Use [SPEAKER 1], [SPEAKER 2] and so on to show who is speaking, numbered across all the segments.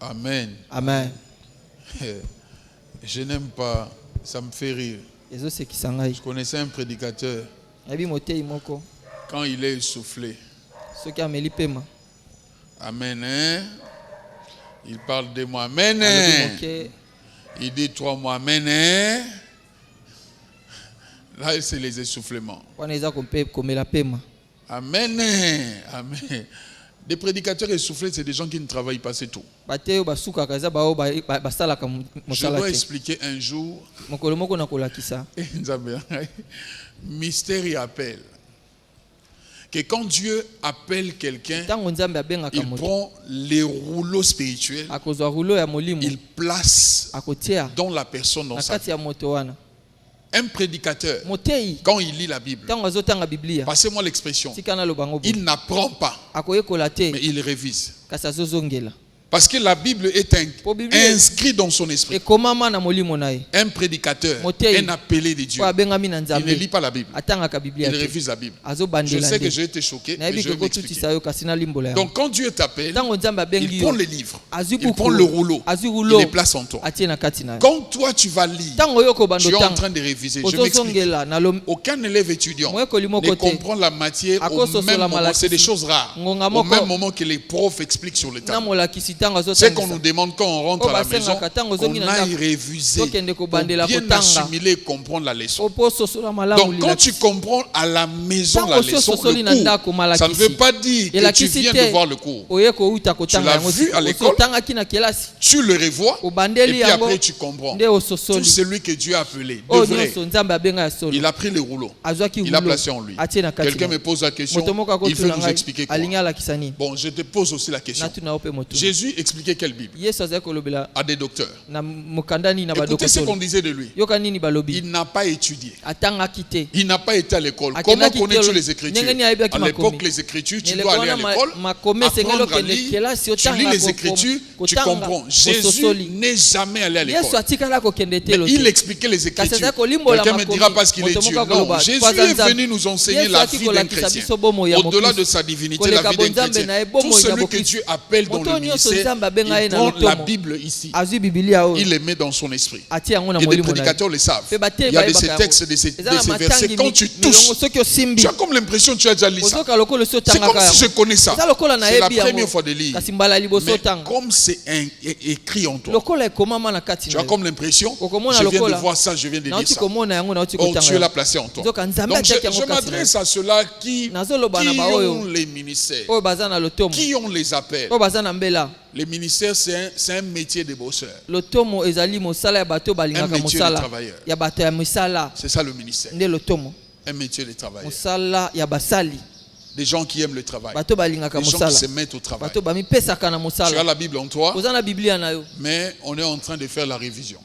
[SPEAKER 1] Amen.
[SPEAKER 2] Amen.
[SPEAKER 1] Je n'aime pas, ça me fait rire. Je connaissais un prédicateur. Quand il est essoufflé. Amen. Hein? Il parle de moi. Amen. Il dit 3 mois. Amen. Hein? Là, c'est les essoufflements. Amen. Amen. Des prédicateurs essoufflés, c'est des gens qui ne travaillent pas, c'est tout. Je dois expliquer un jour. Mystère et appel. Que quand Dieu appelle quelqu'un, il prend les rouleaux spirituels, il place dans la personne dans sa vie. Un prédicateur, quand il lit la Bible, passez-moi l'expression, il n'apprend pas, mais il révise. Parce que la Bible est inscrite dans son esprit. Un prédicateur, un appelé de Dieu, il ne lit pas la Bible, il révise la Bible. Je sais que j'ai été choqué, mais je vais m'expliquer. Donc quand Dieu t'appelle, il prend les livres, il prend le rouleau, il les place en toi. Quand toi tu vas lire, tu es en train de réviser. Je m'explique. Aucun élève étudiant ne comprend la matière au même moment. C'est des choses rares. Au même moment que les profs expliquent sur le temps. C'est qu'on nous demande quand on rentre à la maison, qu'on aille réviser pour bien assimiler et comprendre la leçon. Donc quand tu comprends à la maison la leçon, le cours, ça ne veut pas dire que tu viens de voir le cours. Tu l'as vu à l'école, tu le revois, et puis après tu comprends. Tout celui que Dieu a appelé, de vrai, il a pris le rouleau, il a placé en lui. Quelqu'un me pose la question, il faut nous expliquer quoi? Bon, je te pose aussi la question. Jésus expliquait quelle Bible à des docteurs. Écoutez ce qu'on disait de lui. Il n'a pas étudié. Il n'a pas été à l'école. Comment connais-tu les Écritures? À l'époque, les Écritures, tu dois aller à l'école, apprendre à lire, tu lis les Écritures, tu comprends. Jésus n'est jamais allé à l'école. Mais il expliquait les Écritures. Quelqu'un me dira parce qu'il est Dieu. Non, Jésus est venu nous enseigner la vie d'un chrétien. Au-delà de sa divinité, la vie d'un chrétien. Tout celui que Dieu appelle dans le ministère, il prend la Bible ici, il les met dans son esprit. Et des prédicateurs le savent. Il y a de ces textes, de ces versets, quand tu touches, tu as comme l'impression que tu as déjà lu ça. C'est comme si je connais ça. C'est la première fois de lire. Mais comme c'est écrit en toi, tu as comme l'impression, je viens de voir ça, je viens de lire ça. Oh, Dieu l'a placé en toi. Donc je m'adresse à ceux-là qui ont les ministères, qui ont les appels. Les ministères, c'est un métier de bosseur. Un métier de travailleur. C'est ça le ministère. Un métier de travailleur. Des gens qui aiment le travail. Des gens qui se mettent au travail. Tu as la Bible en toi, mais on est en train de faire la révision.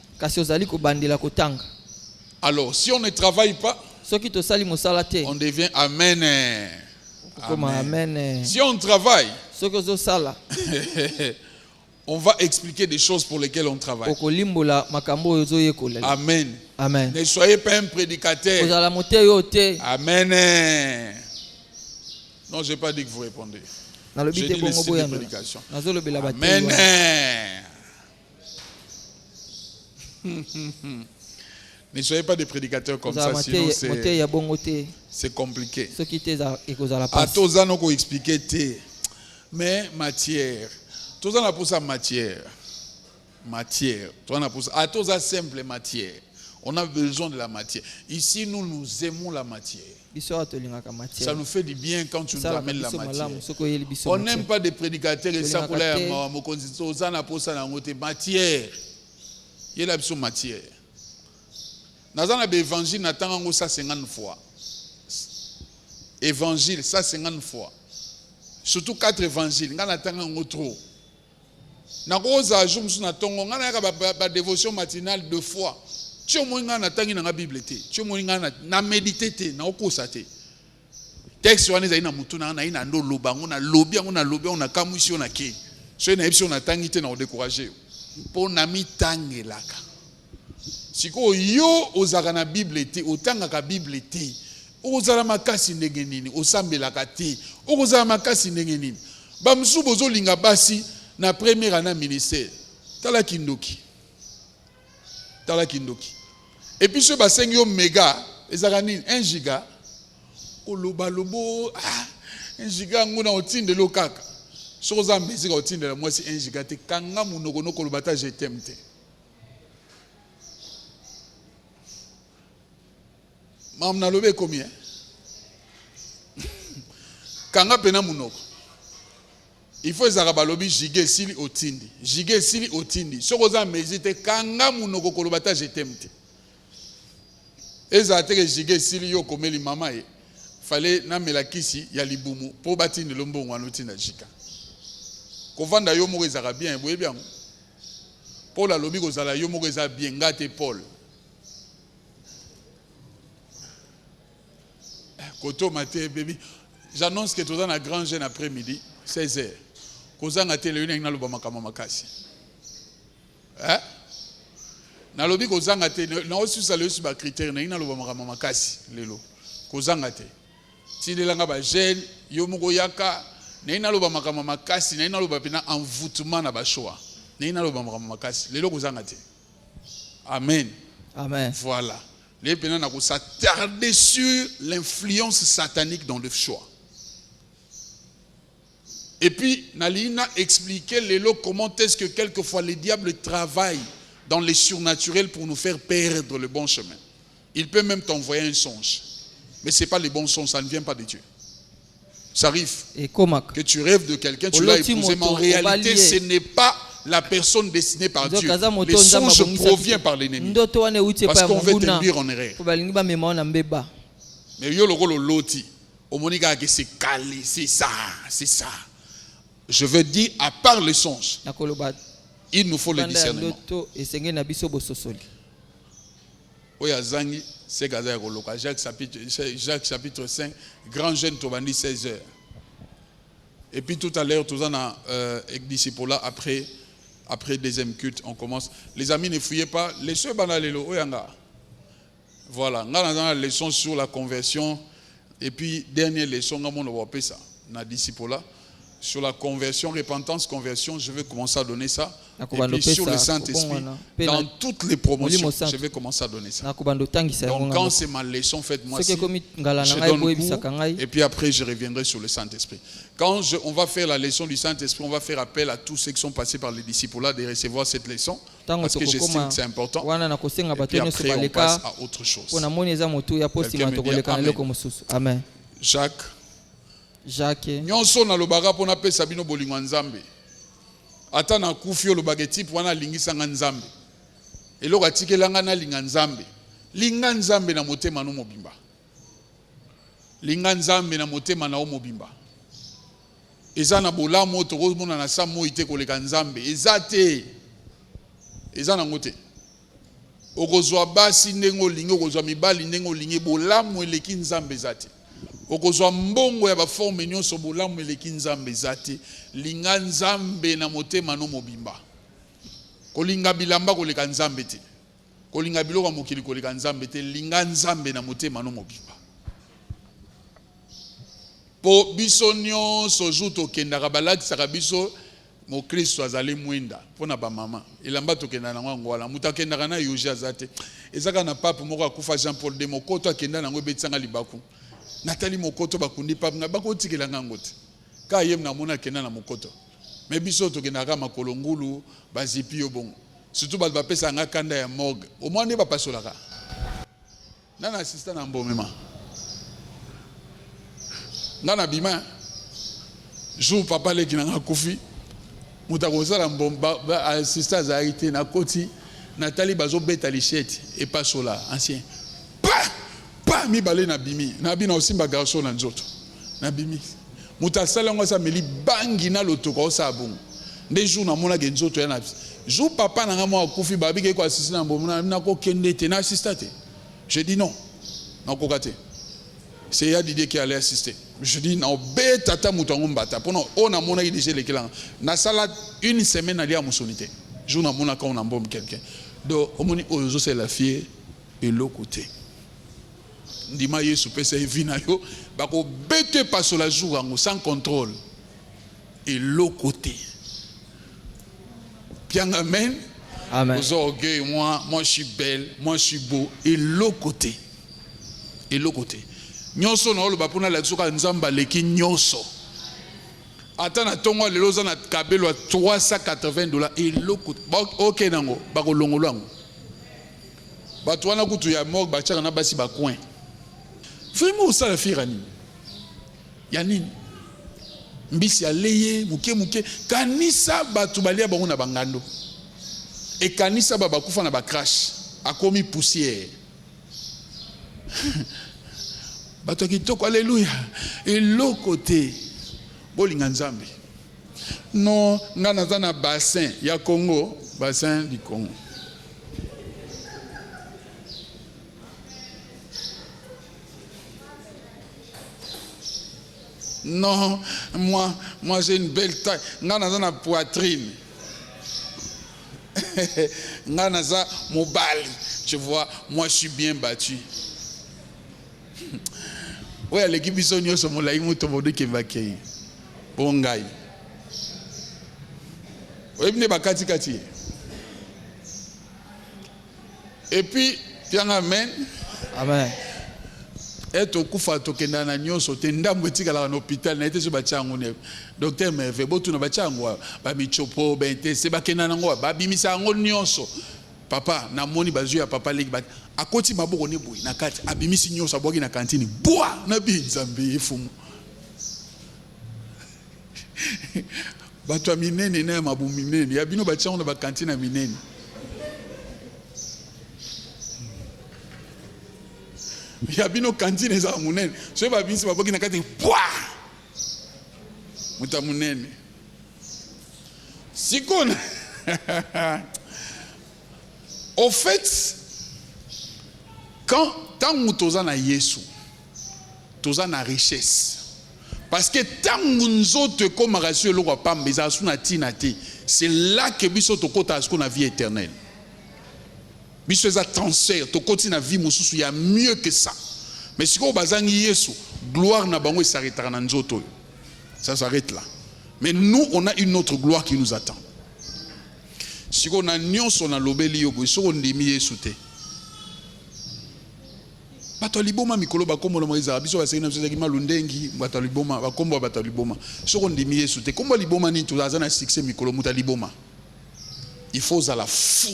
[SPEAKER 1] Alors, si on ne travaille pas, on devient Amen. Amen. Si on travaille, on va expliquer des choses pour lesquelles on travaille. Amen.
[SPEAKER 2] Amen.
[SPEAKER 1] Ne soyez pas un prédicateur. Amen. Non, je n'ai pas dit que vous répondez. J'ai dit le style de prédication. Amen. Ne soyez pas des prédicateurs comme ça, sinon c'est compliqué. À tous on peut expliquer mais matière. Tous on a pour ça matière. À tous on simple matière. On a besoin de la matière. Ici, nous aimons la matière. Ça nous fait du bien quand tu nous amènes la matière. On n'aime pas des prédicateurs et ça pour la matière. Il y a la matière. Dans l'évangile, on attend ça 50 fois. Évangile, ça 50 fois. Surtout 4 évangiles, on attend trop. Na koza jour musu na tongo ngana ba dévotion matinale 2 fois. Tu au moins ngana tangi na Bible te. Tu au moins ngana na méditer te, na okosa te. Texte wana za ina mutu na ina ndo loba ngona lobi ngona kamusi ona ke. So na episode na tangi te na o décourager. Po na mi tangelaka. Siko yo ozaka na Bible te, otanga ka Bible te. Ozala makasi ndenge nini, osambelaka te. Ozala makasi ndenge nini. Ba musu bozo linga basi na première année ministère tala kindoki et puis ce bassin yo méga ezakani 1 giga oloba lobo 1 giga nguna otinde lo kaka soza mbezi ka otinde la mwasi 1 giga te kanga munoko no koloba ta je t'aime te mam na lobe combien kanga pena munoko il faut ezaka balobi jige sili otindi sokoza mbezi te kanga munoko koloba ta je t'aime te ezate ke jige sili yo komeli mama ye fallait na melakisi ya libumu po batini lombongo anotinda jika kovanda yo moko ezaka bien boye bien Paul a lobi kozala yo moko eza bien ngate Paul koto maté baby j'annonce que tu dans la grande jeune après-midi 16h kozanga te le na loba makama makasi na lobi kozanga te na osusa le suba critère na loba makama makasi lelo kozanga te tindelanga ba jeune yo moko yaka na loba makama makasi na loba pena envoûtement na ba choix na loba makama makasi lelo kozanga te amen voilà les pena na ko s'attarder sur l'influence satanique dans le choix. Et puis Nalina expliquait lelo comment est-ce que quelquefois le diable travaille dans les surnaturels pour nous faire perdre le bon chemin. Il peut même t'envoyer un songe. Mais ce n'est pas les bons songes, ça ne vient pas de Dieu. Ça arrive que tu rêves de quelqu'un, tu l'as épousé, mais en réalité, ce n'est pas la personne destinée par Dieu. Les songes proviennent par l'ennemi. Parce qu'on veut t'induire en erreur. Mais yo le loti, au monika que c'est calé, c'est ça. Je veux dire, à part les songes, il nous faut le discernement. Oyazangi, c'est Gaza Roloka. Jacques chapitre 5, grand jeune Tobandi 16h. Et puis tout à l'heure, tout en a disciple après deuxième culte, on commence. Les amis, ne fouillez pas. Les soeurs banalelo, oyanga. Voilà, on a la leçon sur la conversion. Et puis, dernière leçon, on va ça. On a disciple là. Sur la conversion, repentance, conversion, je vais commencer à donner ça. Et puis sur le Saint-Esprit, dans toutes les promotions, je vais commencer à donner ça. Donc quand c'est ma leçon faite moi ci, je donne cours, et puis après je reviendrai sur le Saint-Esprit. Quand on va faire la leçon du Saint-Esprit, on va faire appel à tous ceux qui sont passés par les disciples là de recevoir cette leçon, parce que j'estime que c'est important. Et puis après on passe à autre chose. Quelqu'un me dit Amen. Jacques. Nyonso na lobaka pona pesa bino bolingo nzambe. Ata na kufi olobaka type wana lingisa nga nzambe. Eloko atikelanga na linga nzambe. Linga nzambe na motema no mobimba. Linga nzambe na motema na o mobimba. Eza na bolamo tokozomona na sa mo ite koleka nzambe. Eza te. Eza na ngote. Okozwa basi ndengo lingi okozwa mibali ndengo lingi bolamo eleki nzambe zate. Okozwa mbongo ya ba forme nyonso bolamu eleki nzambe zate linga nzambe na motema no mobimba kolinga bilamba koleka nzambe te kolinga biloko mokili koleka nzambe te linga nzambe na motema no mobimba po biso nyonso juto kendaka balakisaka biso mo Kristo azali mwenda pona ba mama elamba tokenda na ngwango wala mutakendaka na yoja azate ezaka na pape moko akufa Jean Paul de Mokoto akenda nango betsanga libaku Nathalie Mokoto bakundi pa nga bakotikela ngango te ka yem na mona kena na Mokoto mais biso to kenaka makolo ngulu bazipi yo bongo surtout ba pesa nga kanda ya morgue au moins ne ba pasolaka nana assistant na mbomema nana bima jour papa le kinanga kufi mutakoza la mbomba assistant za été na koti Nathalie bazo beta lichette et pasola ancien mi balé na bimi na bina osimba garçon na nzoto na bimi mutasala ngo sa meli bangi na lotoko sa bongo nde jour na mona ke nzoto ya na jour papa na ngamo akufi babi ke ko assistant na mbomona na ko kende te na assistate je dis non na ko kate c'est ya Didier qui allait assister je dis na be tata mutango mbata pono ona mona ki déjà lekela na sala une semaine ali a musonité jour na mona ka on embaume quelqu'un donc omoni ozo c'est la fille et l'autre côté ndima Yesu pesa evina yo bako bete paso la jour sans contrôle et l'autre côté Amen.
[SPEAKER 2] Amen.
[SPEAKER 1] Aux orgueils, moi je suis belle, moi je suis beau. Et l'autre côté. Et l'autre côté. Nyoso na olo bapona la tsuka nzamba leki nyoso. Attends na tongo le loza na kabelo $380 et l'autre côté. OK nango, ba ko longolo ngo. Ba twana kutu ya mok ba tshaka na basi ba coin. Vraiment ça la firani. Ya nini? Mbisi aleye muke kanisa batu balia bango na bangando. Et kanisa baba kufa na ba crash akomi poussière. Bato kitoko alléluia. Et l'autre côté bolinga nzambe. Non, ngana za na bassin ya Congo, bassin du Congo. Non, moi j'ai une belle taille. Ngana za na poitrine. Ngana za mobali. Tu vois, moi je suis bien battu. Oui, l'équipe ils sont venus sur mon laïc motomodo qui va accueillir. Bon gars. Oui, venez bakati kati. Et puis, bien amen.
[SPEAKER 2] Amen.
[SPEAKER 1] Et au coup fa tokenda na nyoso te ndambo etika la na hôpital na ete so bachango ne. Docteur Merve botu na bachango ba michopo ba ete se bakenda na ngo ba bimisa ngo nyoso. Papa na moni bazu ya papa leki ba akoti maboko ne boyi na kati abimisi nyoso aboki na kantine boa na bi nzambe efumu. Bato minene na mabu minene ya bino bachango na ba kantine minene. Ya bino kantine za munene so ba bimisi baboki na kati boa muta munene sikona. Au fait, tant que tu as na Yesu, tu as na richesse. Parce que tant que tu comme rassuré le roi Pam, c'est là que biso to kota asko na vie éternelle. Biso za transfert, to koti na vie mususu ya mieux que ça. Mais si ko bazangi Yesu, gloire na bango s'arrêtera na nzoto. Ça s'arrête là. Mais nous on a une autre gloire qui nous attend. Si on a nyonso na lobeli yo boy so on ndimi Yesu te. Bato liboma mikolo bakombo na moiza biso basengina biso zaki malundengi bato liboma bakombo bato liboma so on ndimi Yesu te. Kombo liboma ni to azana succès mikolo muta liboma. Il faut à la fou.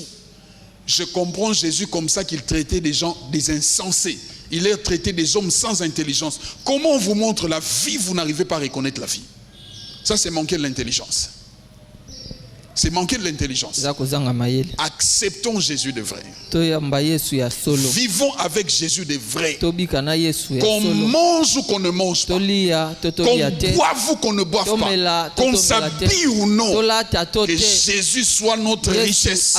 [SPEAKER 1] Je comprends Jésus comme ça qu'il traitait des gens des insensés. Il les traitait des hommes sans intelligence. Comment on vous montre la vie, vous n'arrivez pas à reconnaître la vie. Ça c'est manquer de l'intelligence. C'est manquer de l'intelligence. Acceptons Jésus de vrai. Vivons avec Jésus de vrai. Qu'on mange ou qu'on ne mange pas. Qu'on boive ou qu'on ne boive pas. Qu'on s'habille ou non. Que Jésus soit notre richesse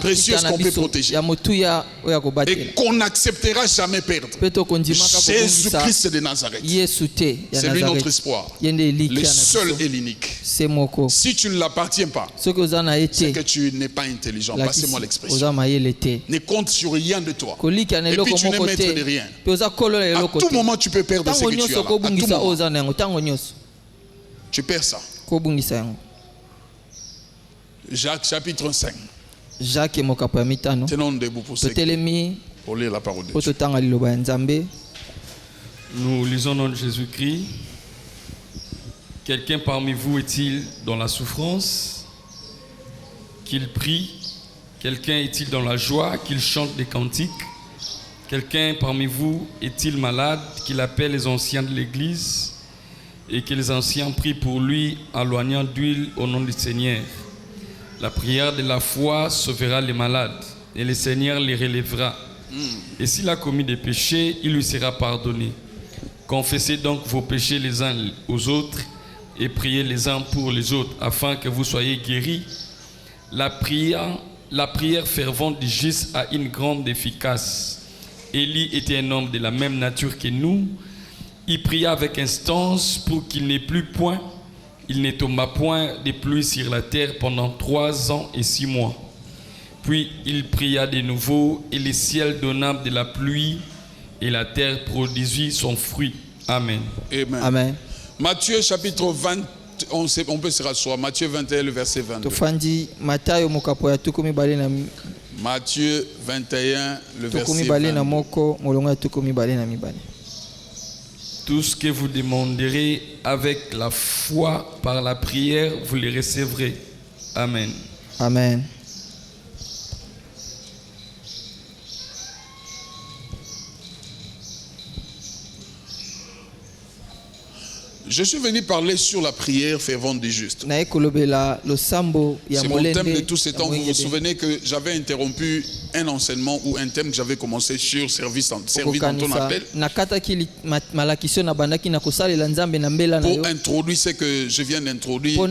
[SPEAKER 1] précieuse qu'on peut protéger. Et qu'on n'acceptera jamais perdre. Jésus-Christ de Nazareth. C'est lui notre espoir. Le seul et l'unique. Si tu ne l'appartiens pas, c'est que tu n'es pas intelligent. Passez-moi l'expression. Ne compte sur rien de toi. Et puis tu n'es maître de rien. À tout moment tu peux perdre ce que tu as là. À tout moment. Tu perds ça. Jacques chapitre 5. Tenons debout pour lire la parole de Dieu.
[SPEAKER 3] Nous lisons au nom de Jésus-Christ. Quelqu'un parmi vous est-il dans la souffrance? Qu'il prie. Quelqu'un est-il dans la joie? Qu'il chante des cantiques. Quelqu'un parmi vous est-il malade? Qu'il appelle les anciens de l'église et que les anciens prient pour lui en loignant d'huile au nom du Seigneur. La prière de la foi sauvera les malades et le Seigneur les relèvera. Et s'il a commis des péchés, il lui sera pardonné. Confessez donc vos péchés les uns aux autres et priez les uns pour les autres afin que vous soyez guéris. La prière fervente du juste a une grande efficace. Élie était un homme de la même nature que nous. Il pria avec instance pour qu'il n'ait plus point. Il ne tomba point de pluie sur la terre pendant 3 ans et 6 mois. Puis il pria de nouveau et le ciel donna de la pluie et la terre produisit son fruit. Amen.
[SPEAKER 1] Amen. Amen. Matthieu chapitre on peut se rasseoir. Matthieu 21, le verset 22. Matthieu 21, le verset 22.
[SPEAKER 3] Tout ce que vous demanderez avec la foi par la prière, vous les recevrez. Amen.
[SPEAKER 2] Amen.
[SPEAKER 1] Je suis venu parler sur la prière fervente du juste. C'est mon thème de tous ces temps. Vous vous souvenez que j'avais interrompu un enseignement ou un thème que j'avais commencé sur service dans ton appel. Pour introduire ce que je viens d'introduire,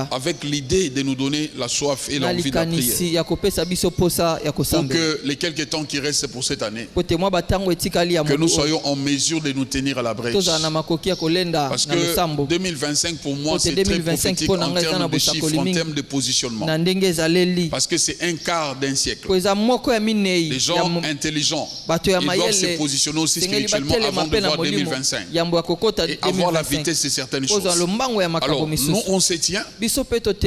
[SPEAKER 1] avec l'idée de nous donner la soif et l'envie de la prière. Pour que les quelques temps qui restent pour cette année, que nous soyons en mesure de nous tenir à la brèche. Parce que 2025 pour moi c'est très prophétique en termes de chiffres, en termes de positionnement. Parce que c'est un quart d'un siècle. Les gens intelligents, ils doivent se positionner aussi spirituellement avant de voir 2025 et avoir la vitesse de certaines choses. Alors nous on se tient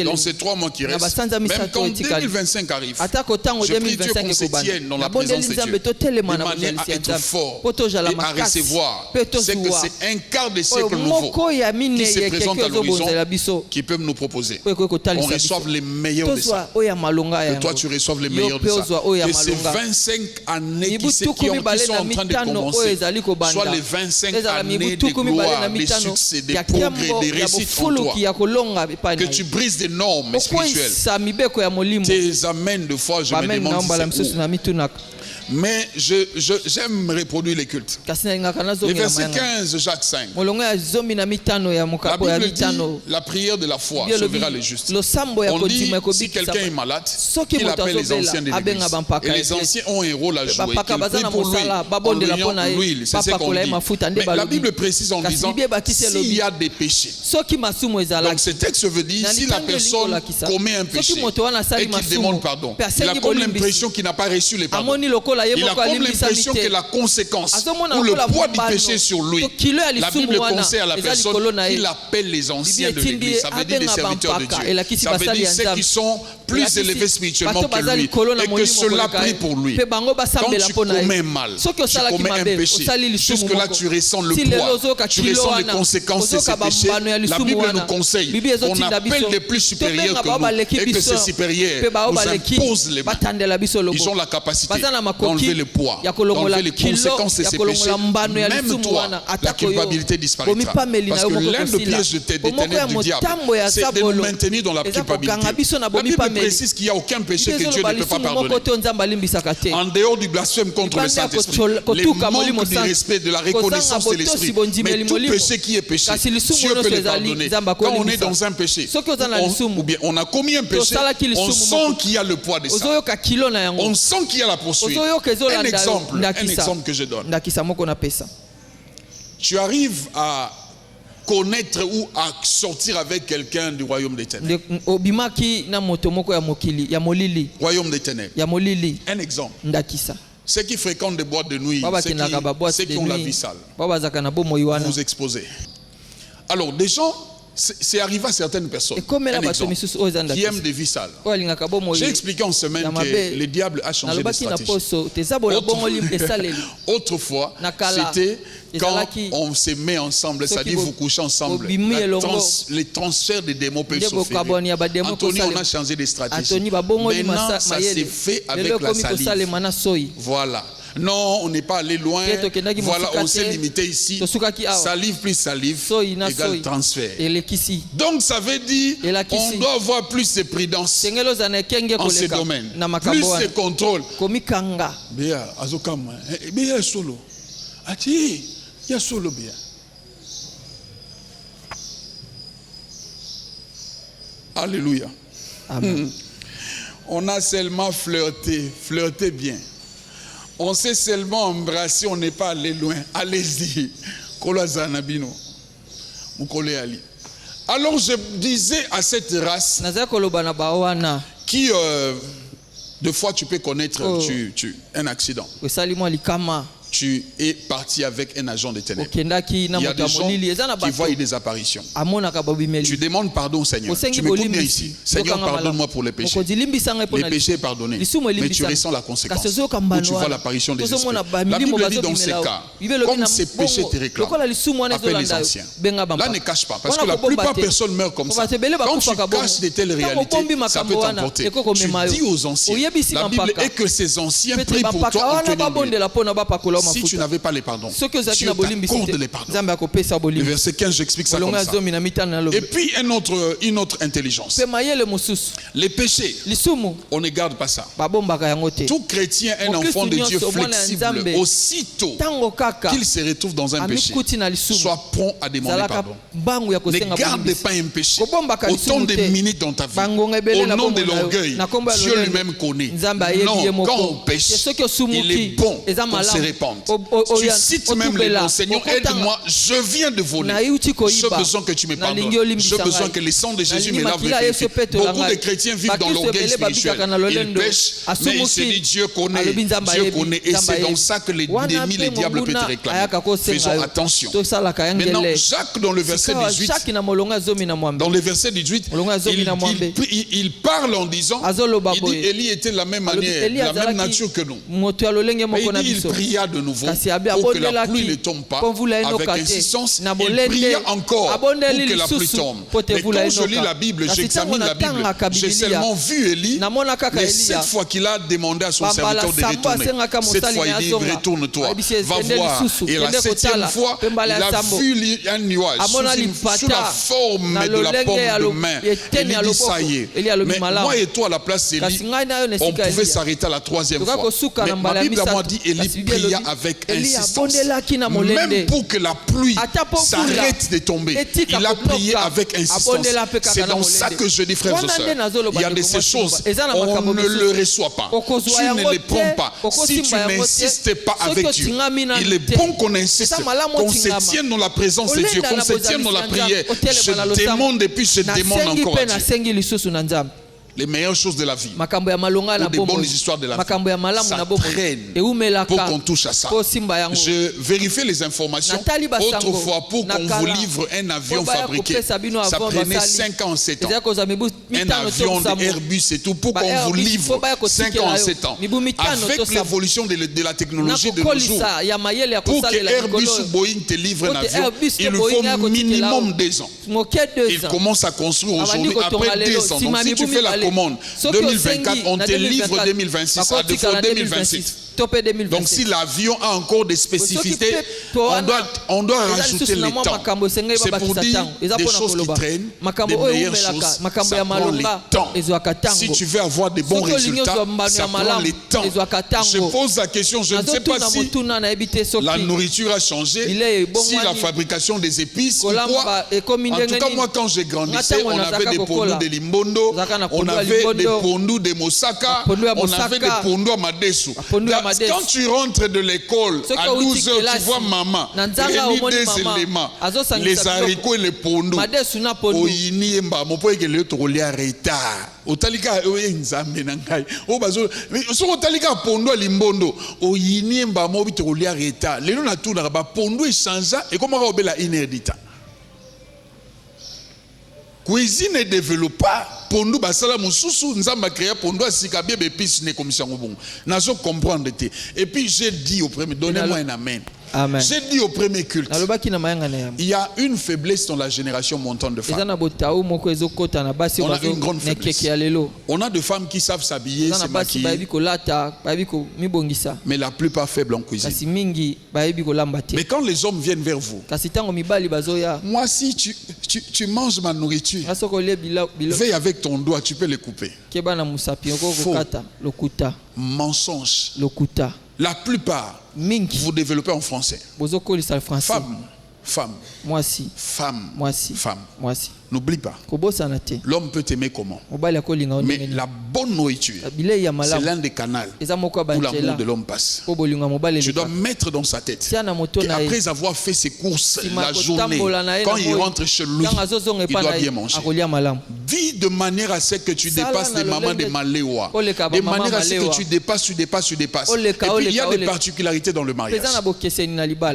[SPEAKER 1] dans ces 3 mois qui restent. Même quand 2025 arrive, je prie Dieu qu'on se tienne dans la présence de Dieu de manière à être fort et à recevoir ce que c'est un quart de siècle nouveau qui se présente à l'horizon, qui peut nous proposer. On reçoive les meilleurs de ça. Que toi tu reçoives les meilleurs de ça. Que ces 25 années qui sont en train de commencer soient les 25 années de gloire, des succès, des progrès, des réussites en toi. Que tu brises des normes spirituelles. Tes amènes de foi, je me demande si c'est où. Mais j'aime reproduire les cultes. Le verset 15, Jacques 5. La Bible dit, la prière de la foi sauvera les justes. On dit, si quelqu'un est malade, qu'il appelle les anciens de l'église. Et les anciens ont un rôle à jouer. Qu'ils prient pour lui, en ayant l'huile. C'est ce qu'on dit. Mais la Bible précise en disant, s'il y a des péchés. Donc ce texte veut dire, si la personne commet un péché et qu'il demande pardon, il a comme l'impression qu'il n'a pas reçu les pardons. Il a comme l'impression que la conséquence ou le poids du péché sur lui, la Bible conseille à la personne qu'il appelle les anciens de l'église. Ça veut dire les serviteurs de Dieu. Ça veut dire ceux qui sont plus élevés spirituellement que lui et que cela prie pour lui. Quand tu commets mal, tu commets un péché, jusque-là tu ressens le poids, tu ressens les conséquences de ce péché. La Bible nous conseille qu'on appelle les plus supérieurs que nous et que ces supérieurs nous imposent les mains. Ils ont la capacité d'enlever le poids, d'enlever les conséquences de ces péchés. Même toi, la culpabilité disparaîtra. Parce que l'un des pièges des ténèbres du diable, c'est de nous maintenir dans la culpabilité. La Bible précise qu'il n'y a aucun péché que Dieu ne peut pas pardonner. En dehors du blasphème contre le Saint-Esprit, les manques du respect, de la reconnaissance de l'Esprit, mais tout péché qui est péché, Dieu peut le pardonner. Quand on est dans un péché, ou bien on a commis un péché, on sent qu'il y a le poids de ça. On sent qu'il y a la poursuite. Un exemple que je donne. Tu arrives à connaître ou à sortir avec quelqu'un du royaume des ténèbres. Royaume des ténèbres. Un exemple. Ceux qui fréquentent des boîtes de nuit, ceux qui ont la vie sale, vous exposez. Alors, des gens, c'est arrivé à certaines personnes, un exemple, qui aiment des vies sales. J'ai expliqué en semaine que le diable a changé de stratégie. Autrefois, c'était quand on se met ensemble, c'est-à-dire vous couchez ensemble, les transferts des démons peuvent s'opérer. Anthony, on a changé de stratégie. Maintenant, ça s'est fait avec la salive. Voilà. Non, on n'est pas allé loin. Voilà, on s'est limité ici. Salive plus salive égale transfert. Donc ça veut dire on doit avoir plus de prudence en ce domaine. Plus de contrôle. Bien, azokama. Bien solo. Ati, ya solo bien. Alléluia. Amen. On a seulement flirté bien. On s'est seulement embrassé, on n'est pas allé loin. Allez-y. Alors je disais à cette race qui, de fois tu peux connaître un accident. tu es parti avec un agent de ténèbres. Il y a des gens qui voient des apparitions. Tu demandes pardon au Seigneur. Tu me connais ici. Seigneur, pardonne-moi pour les péchés. Les péchés pardonnés. Mais tu ressens la conséquence. Ou tu vois l'apparition des esprits. La Bible dit dans ces cas, comme ces péchés te réclament, appelle les anciens. Là, ne cache pas. Parce que la plupart des personnes meurent comme ça. Quand tu caches de telles réalités, ça peut t'emporter. Tu dis aux anciens. La Bible est que ces anciens prient pour toi en tenant mieux. Si tu n'avais pas les pardons, Dieu t'accorde les pardons. Le verset 15, j'explique ça comme ça. Et puis une autre intelligence. Les péchés, on ne garde pas ça. Tout chrétien, un enfant de Dieu flexible, aussitôt qu'il se retrouve dans un péché, soit prompt à demander pardon. Ne garde pas un péché autant de minutes dans ta vie. Au nom de l'orgueil, Dieu lui-même connaît. Non, quand on pêche, il est bon qu'on se répande. Tu cites même les noms. Seigneur, aide-moi, je viens de voler. J'ai besoin que tu me pardonnes. J'ai besoin que le sang de Jésus me lave les pieds. Beaucoup de chrétiens vivent dans l'orgueil spirituel. Ils pêchent, mais ils se disent Dieu connaît. Dieu connaît. Et c'est dans ça que l'ennemi, le diable peut te réclamer. Faisons attention. Maintenant, Jacques, dans le verset 18, il parle en disant, il dit Élie était de la même manière, de la même nature que nous. Mais il pria de nouveau pour que la pluie ne tombe pas avec insistance. Il pria encore pour que la pluie tombe. Mais quand je lis la Bible, j'examine la Bible, j'ai seulement vu Élie, mais cette fois qu'il a demandé à son serviteur de retourner, cette fois il dit retourne-toi, va voir. Et la septième fois, il a vu un nuage sous la forme de la paume de main. Et il dit ça y est. Mais moi et toi à la place d'Élie, on pouvait s'arrêter à la troisième fois. Mais ma Bible à moi dit Élie pria avec insistance. Même pour que la pluie s'arrête de tomber, il a prié avec insistance. C'est dans ça que je dis, frères et sœurs, il y a de ces choses, on ne le reçoit pas. Tu ne les prends pas. Si tu n'insistes pas avec Dieu, il est bon qu'on insiste, qu'on se tienne dans la présence de Dieu, qu'on se tienne dans la prière. Je demande et puis je demande encore à Dieu. Les meilleures choses de la vie, ou des bonnes histoires de la vie, ça traîne pour qu'on touche à ça. Je vérifie les informations. Autrefois, pour qu'on vous livre un avion fabriqué, ça prenait 5 ans, 7 ans. Un avion d'Airbus et tout, pour qu'on vous livre 5 ans, 7 ans. Avec l'évolution de la technologie de nos jours, pour que Airbus ou Boeing te livre un avion, il nous faut minimum 2 ans. Ils commencent à construire aujourd'hui après 2 ans. Donc si tu fais la commande 2024, on te livre 2026, à défaut 2027. Donc si l'avion a encore des spécificités, on doit rajouter le temps. C'est pour dire des choses qui traînent, des meilleures choses, ça prend le temps. Si tu veux avoir des bons résultats, ça prend le temps. Je pose la question, je ne sais pas si la nourriture a changé, si la fabrication des épices ou quoi. En tout cas, moi quand j'ai grandissé, on avait des pondus de Limbondo, on avait des pondus de Mosaka, on avait des pondus à Madesu. Quand tu rentres de l'école à 12h, tu vois maman réunir des éléments, les haricots et les pondus. Oyini mba mopoye ke le tokoli arrêta. Otalika nzambe na ngai. O bazo so otalika pondo Limbondo. Oyini mba mo bitokoli arrêta. Lelo na tout na ba pondo échangea et comment ka obela inédita. Cuisine développa pondu basala mususu nzamba créa pondu asika bien épices ne comme ça bon. Nazo comprendre te. Et puis j'ai dit au premier donnez-moi un amen. Amen. J'ai dit au premier culte, il y a une faiblesse dans la génération montante de femmes. On a une grande faiblesse. On a des femmes qui savent s'habiller, se maquiller, mais la plupart faibles en cuisine. Mais quand les hommes viennent vers vous, moi si tu manges ma nourriture, veille avec ton doigt, tu peux le couper. Faux. Mensonge. La plupart, vous développez en français. Femme. Femme.
[SPEAKER 2] Moi aussi.
[SPEAKER 1] Femme.
[SPEAKER 2] Moi aussi.
[SPEAKER 1] Femme.
[SPEAKER 2] Moi aussi.
[SPEAKER 1] N'oublie pas. L'homme peut t'aimer comment? Mais la bonne nourriture, c'est l'un des canaux où l'amour de l'homme passe. Tu dois mettre dans sa tête qu'après avoir fait ses courses la journée, quand il rentre chez lui, il doit bien manger. Vis de manière à ce que tu dépasses les mamans de Maléoua. De manière à ce que tu dépasses. Et puis il y a des particularités dans le mariage.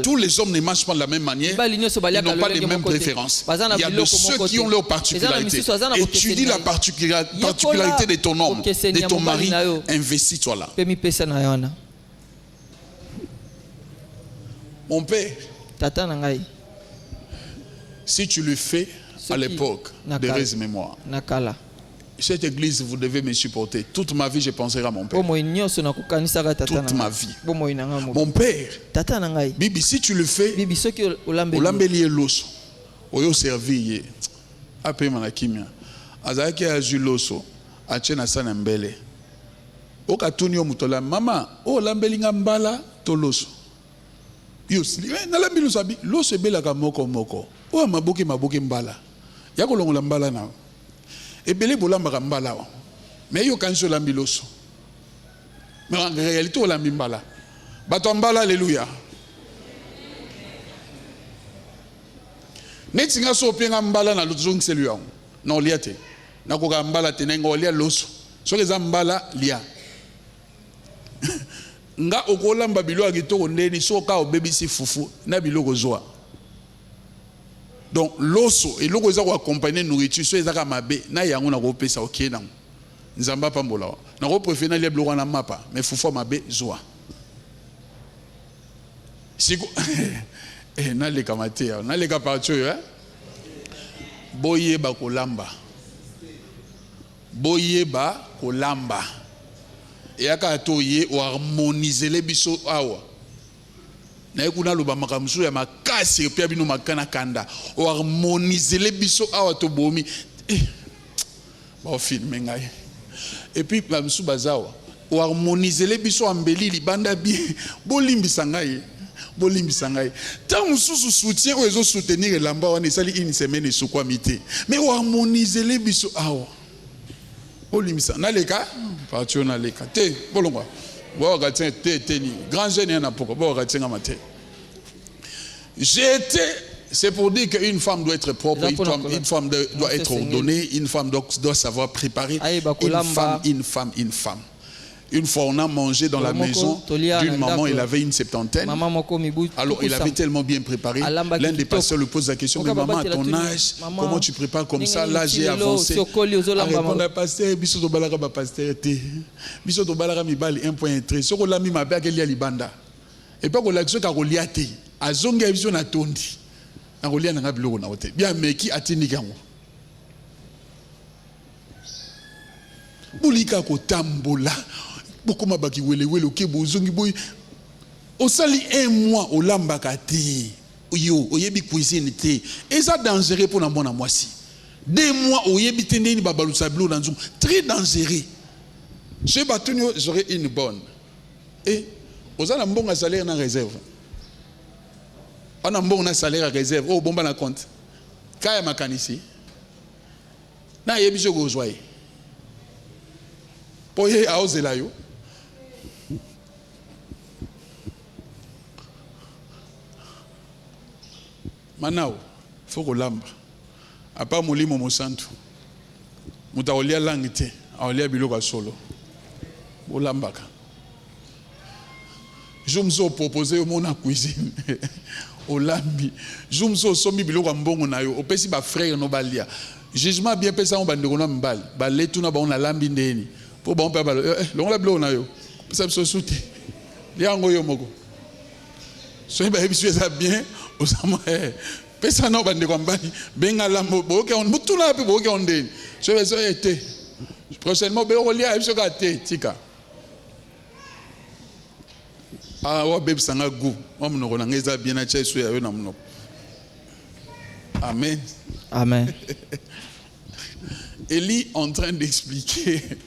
[SPEAKER 1] Tous les hommes ne marchent pas de la même manière. Ils n'ont pas les mêmes préférences. Il y a de ceux qui ont leurs particularités. Étudie la particularité de ton homme, de ton mari, investis-toi là. Mon père, si tu le fais à l'époque de Rêve Mémoire, cette église, vous devez me supporter. Toute ma vie, je penserai à mon père. Toute ma vie. Mon père, Bibi, si tu le fais, Olambeli loso, oyo servi après manakimia, azaki azu loso, achena sana mbele. Okatuni yo mutola mama, olambeli ngambala to loso. Yosli, nalambi loso abi, loso ebela ka moko. O maboki mbala. Yako longola mbala na. Ebele bolamba ka mbala. Mais yo kanso lambi loso. Mais en réalité o lambi mbala. Bato mbala alléluia. Netinga so penga mbala na lutuzung selu na oliate na ko ka mbala tenenga olia loso so ke za mbala lia nga okolamba bilo akitoko ndeni so ka obebisi fufu na biloko zoa. Donc loso et loko za ko accompagner nourriture so ezaka mabe na yango na ko pesa okena nzamba pambola na ko préférer lia biloko na mapa mais fufu mabe zoa siko na le kamatea na le kapacho boyeba kolamba et aka toye o harmoniser les biso awa na ekuna loba makamsu ya makasi pe bino makana kanda o harmoniser les biso awa to bomi ba filmer ngai et puis bamsu bazawa o harmoniser les biso ambeli libanda bi bolimbisa ngai. Tant que soutien ou soutenir l'amba on est sali une semaine sous quoi mité mais on harmoniser les biso awa olimisa na leka partir na leka te bolongwa bo gatin te ni grand jeune na poko bo gatin matin c'est pour dire qu'une femme doit être propre, une femme doit être ordonnée, une femme doit savoir préparer, une femme. Une fois, on a mangé dans la maison d'une maman, elle avait une septantaine. Alors, il avait tellement bien préparé. L'un des pasteurs lui pose la question, mais maman, à ton âge, comment tu prépares comme ça? L'âge est avancé. Répondre à pasteur, biso to balaka ba pasteur te. Biso to balaka mi bali 1.3. Soko la mi mabe akeli ya libanda. Et pas ko la kiso ka ko liate. Azonga biso na tondi. Na ko lia na ngabilo na hotel. Bien meki atini kango. Bulika ko tambola. Beaucoup mabaki wele oke bozongi boy osali un mois olambaka te yo oyebi cuisine te et ça dangereux pour na mona mwasi 2 mois oyebi tendeni babalusa bilo nanzu très dangereux chez batunyo j'aurais une bonne et osala mbonga salaire na réserve ana mbonga na salaire à réserve o bomba na compte kaya makanisi na yebi je go joie poye aozela yo Manao, faut que l'amba. À part molimo mosantu. Muta olia langite, olia biloka solo. Olambaka. Je me suis proposé au monde en cuisine. Olambi. Je me suis somi biloka mbongo na yo. Opesi ba frère no balia. Jugement bien pesa on bande kona mbal. Ba letu na ba on lambi ndeni. Po ba on pe ba long la bilo na yo. Pesa so souti. Liango yo moko. So ba ebisu eza bien. Pesa no bande kwambani benga lambo boke on mutuna pe boke on den so été prochainement be olia biso ka te tika wa bebe sanga gu omuno kona ngeza bien na chesu ya yo na muno amen Eli en train d'expliquer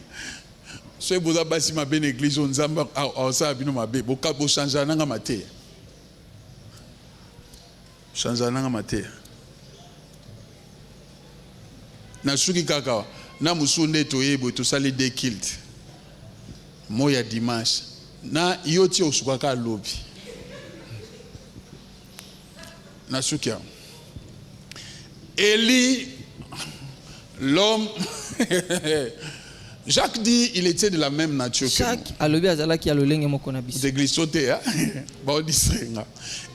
[SPEAKER 1] so boza basi ma ben église on zamba a sa bino mabe boka bo changer nanga mate changeant en matière. na suki kaka na musunde toyebo to sali de kilt moya dimanche na yoti osukaka lobi na suki Élie l'homme Jacques dit il était de la même nature que nous.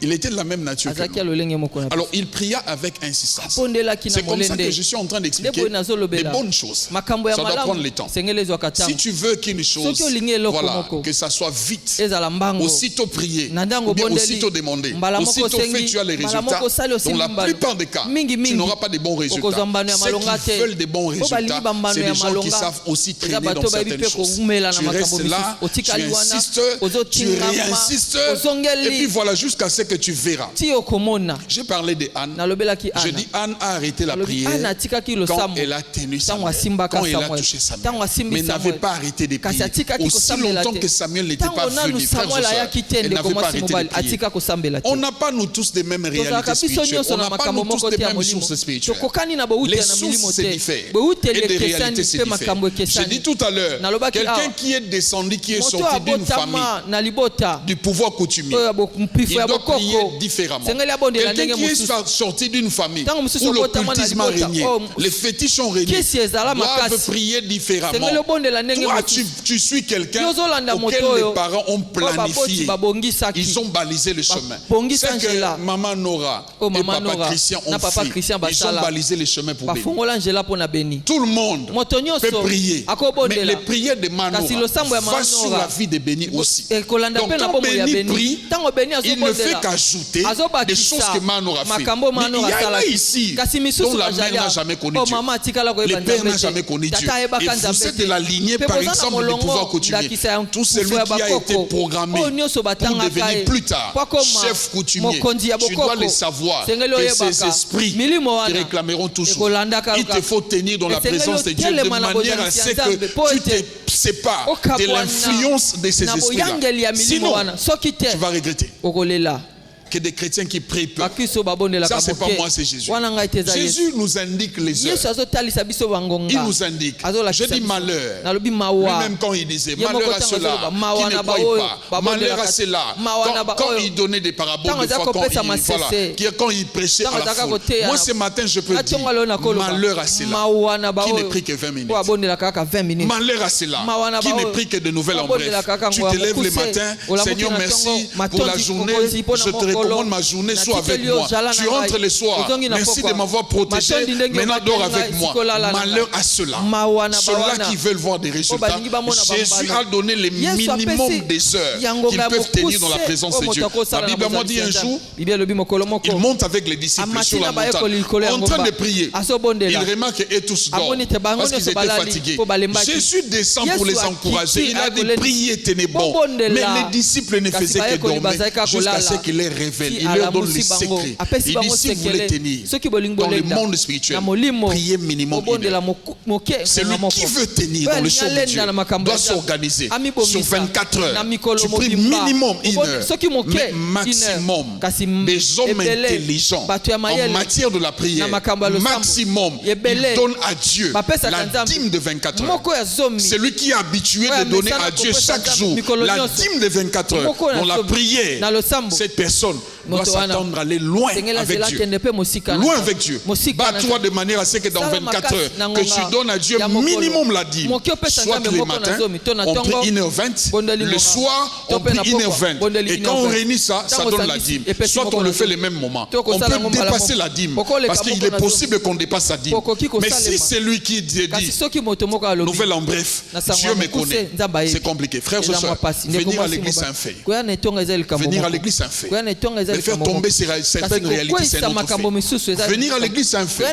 [SPEAKER 1] Il était de la même nature que nous. Alors il pria avec insistance. C'est comme ça que je suis en train d'expliquer les bonnes choses. Ça doit prendre le temps. Si tu veux qu'une chose, voilà, que ça soit vite, aussitôt prier, ou bien aussitôt demander, aussitôt fait, tu as les résultats. Dans la plupart des cas, tu n'auras pas de bons résultats. Ceux qui veulent des bons résultats, c'est des gens qui savent aussi traîner dans certaines choses. Tu restes là, tu insistes, tu réinsistes, et puis voilà, jusqu'à ce que tu verras. J'ai parlé de Anne. Je dis Anne a arrêté la prière quand elle a tenu sa main, quand elle a touché sa main, mais n'avait pas arrêté de prier. Aussi longtemps que Samuel n'était pas venu, frères et sœurs, elle n'avait pas arrêté de prier. On n'a pas nous tous des mêmes réalités spirituelles. On n'a pas nous tous des mêmes sources spirituelles. Les sources c'est différent et les réalités c'est différent. J'ai dit tout à l'heure, quelqu'un qui est descendu, qui est sorti d'une famille du pouvoir coutumier, il doit prier différemment. Quelqu'un qui est sorti d'une famille où l'occultisme a régné, les fétiches ont régné, doivent prier différemment. Toi, tu suis quelqu'un auquel les parents ont planifié, ils ont balisé le chemin. C'est que maman Nora et papa Christian ont fait, ils ont balisé le chemin pour bénir. Tout le monde peut prier, mais les prières de Manoa vont sur la vie de Béni aussi. Donc quand Béni prie, il ne fait qu'ajouter des choses que Manoa fait. Mais il y en a ici dont la mère n'a jamais connu Dieu, le père n'a jamais connu Dieu. Et vous êtes de la lignée par exemple du pouvoir coutumier. Tout celui qui a été programmé pour devenir plus tard chef coutumier, tu dois le savoir que ces esprits te réclameront toujours. Il te faut tenir dans la présence de Dieu de manière à ce que tu te sépares de l'influence de ces esprits-là. Sinon, tu vas regretter. Que des chrétiens qui prient peu. Ça, c'est pas moi, c'est Jésus. Jésus nous indique les heures. Il nous indique. Je dis malheur. Lui-même, quand il disait malheur à ceux-là qui ne croient pas, malheur à ceux-là, quand il donnait des paraboles, des fois, quand il prêchait à la foule. Moi, ce matin, je peux dire malheur à ceux-là qui ne prient que 20 minutes. Malheur à ceux-là qui ne prient que de nouvelles en bref. Tu te lèves le matin, Seigneur, merci pour la journée. Je te recommande ma journée, sois avec moi. Tu rentres le soir, merci de m'avoir protégé, maintenant dors avec moi. Malheur à ceux-là qui veulent voir des résultats. Jésus a donné le minimum des heures qu'ils peuvent tenir dans la présence de Dieu. La Bible m'a dit un jour, il monte avec les disciples sur la montagne, en train de prier. Il remarque et tous dorment parce qu'ils étaient fatigués. Jésus descend pour les encourager. Il a dit priez, tenez bon. Mais les disciples ne faisaient que dormir jusqu'à ce qu'il les révèle. Il leur donne les secrets. Il dit si vous voulez tenir dans le monde spirituel, priez minimum 1 heure. Celui qui veut tenir dans le champ de Dieu doit s'organiser sur 24 heures. Tu pries minimum 1 heure, mais maximum. Des hommes intelligents en matière de la prière, maximum, ils donnent à Dieu la dîme de 24 heures. Celui qui est habitué de donner à Dieu chaque jour la dîme de 24 heures dans la prière, cette personne doit s'attendre à aller loin avec Dieu. Loin avec Dieu. Bats-toi de manière à ce que dans 24 heures, que tu donnes à Dieu minimum la dîme. Soit le matin, on prie 1h20. Le soir, on prie 1h20. Et quand on réunit ça, ça donne la dîme. Soit on le fait le même moment. On peut dépasser la dîme. Parce qu'il est possible qu'on dépasse la dîme. Mais si c'est lui qui dit, nouvelle en bref, Dieu me connaît. C'est compliqué. Frères et sœurs, venir à l'église c'est un fait. Venir à l'église c'est un fait. Mais faire tomber certaines réalités, c'est un autre fait. Venir à l'église, c'est un fait.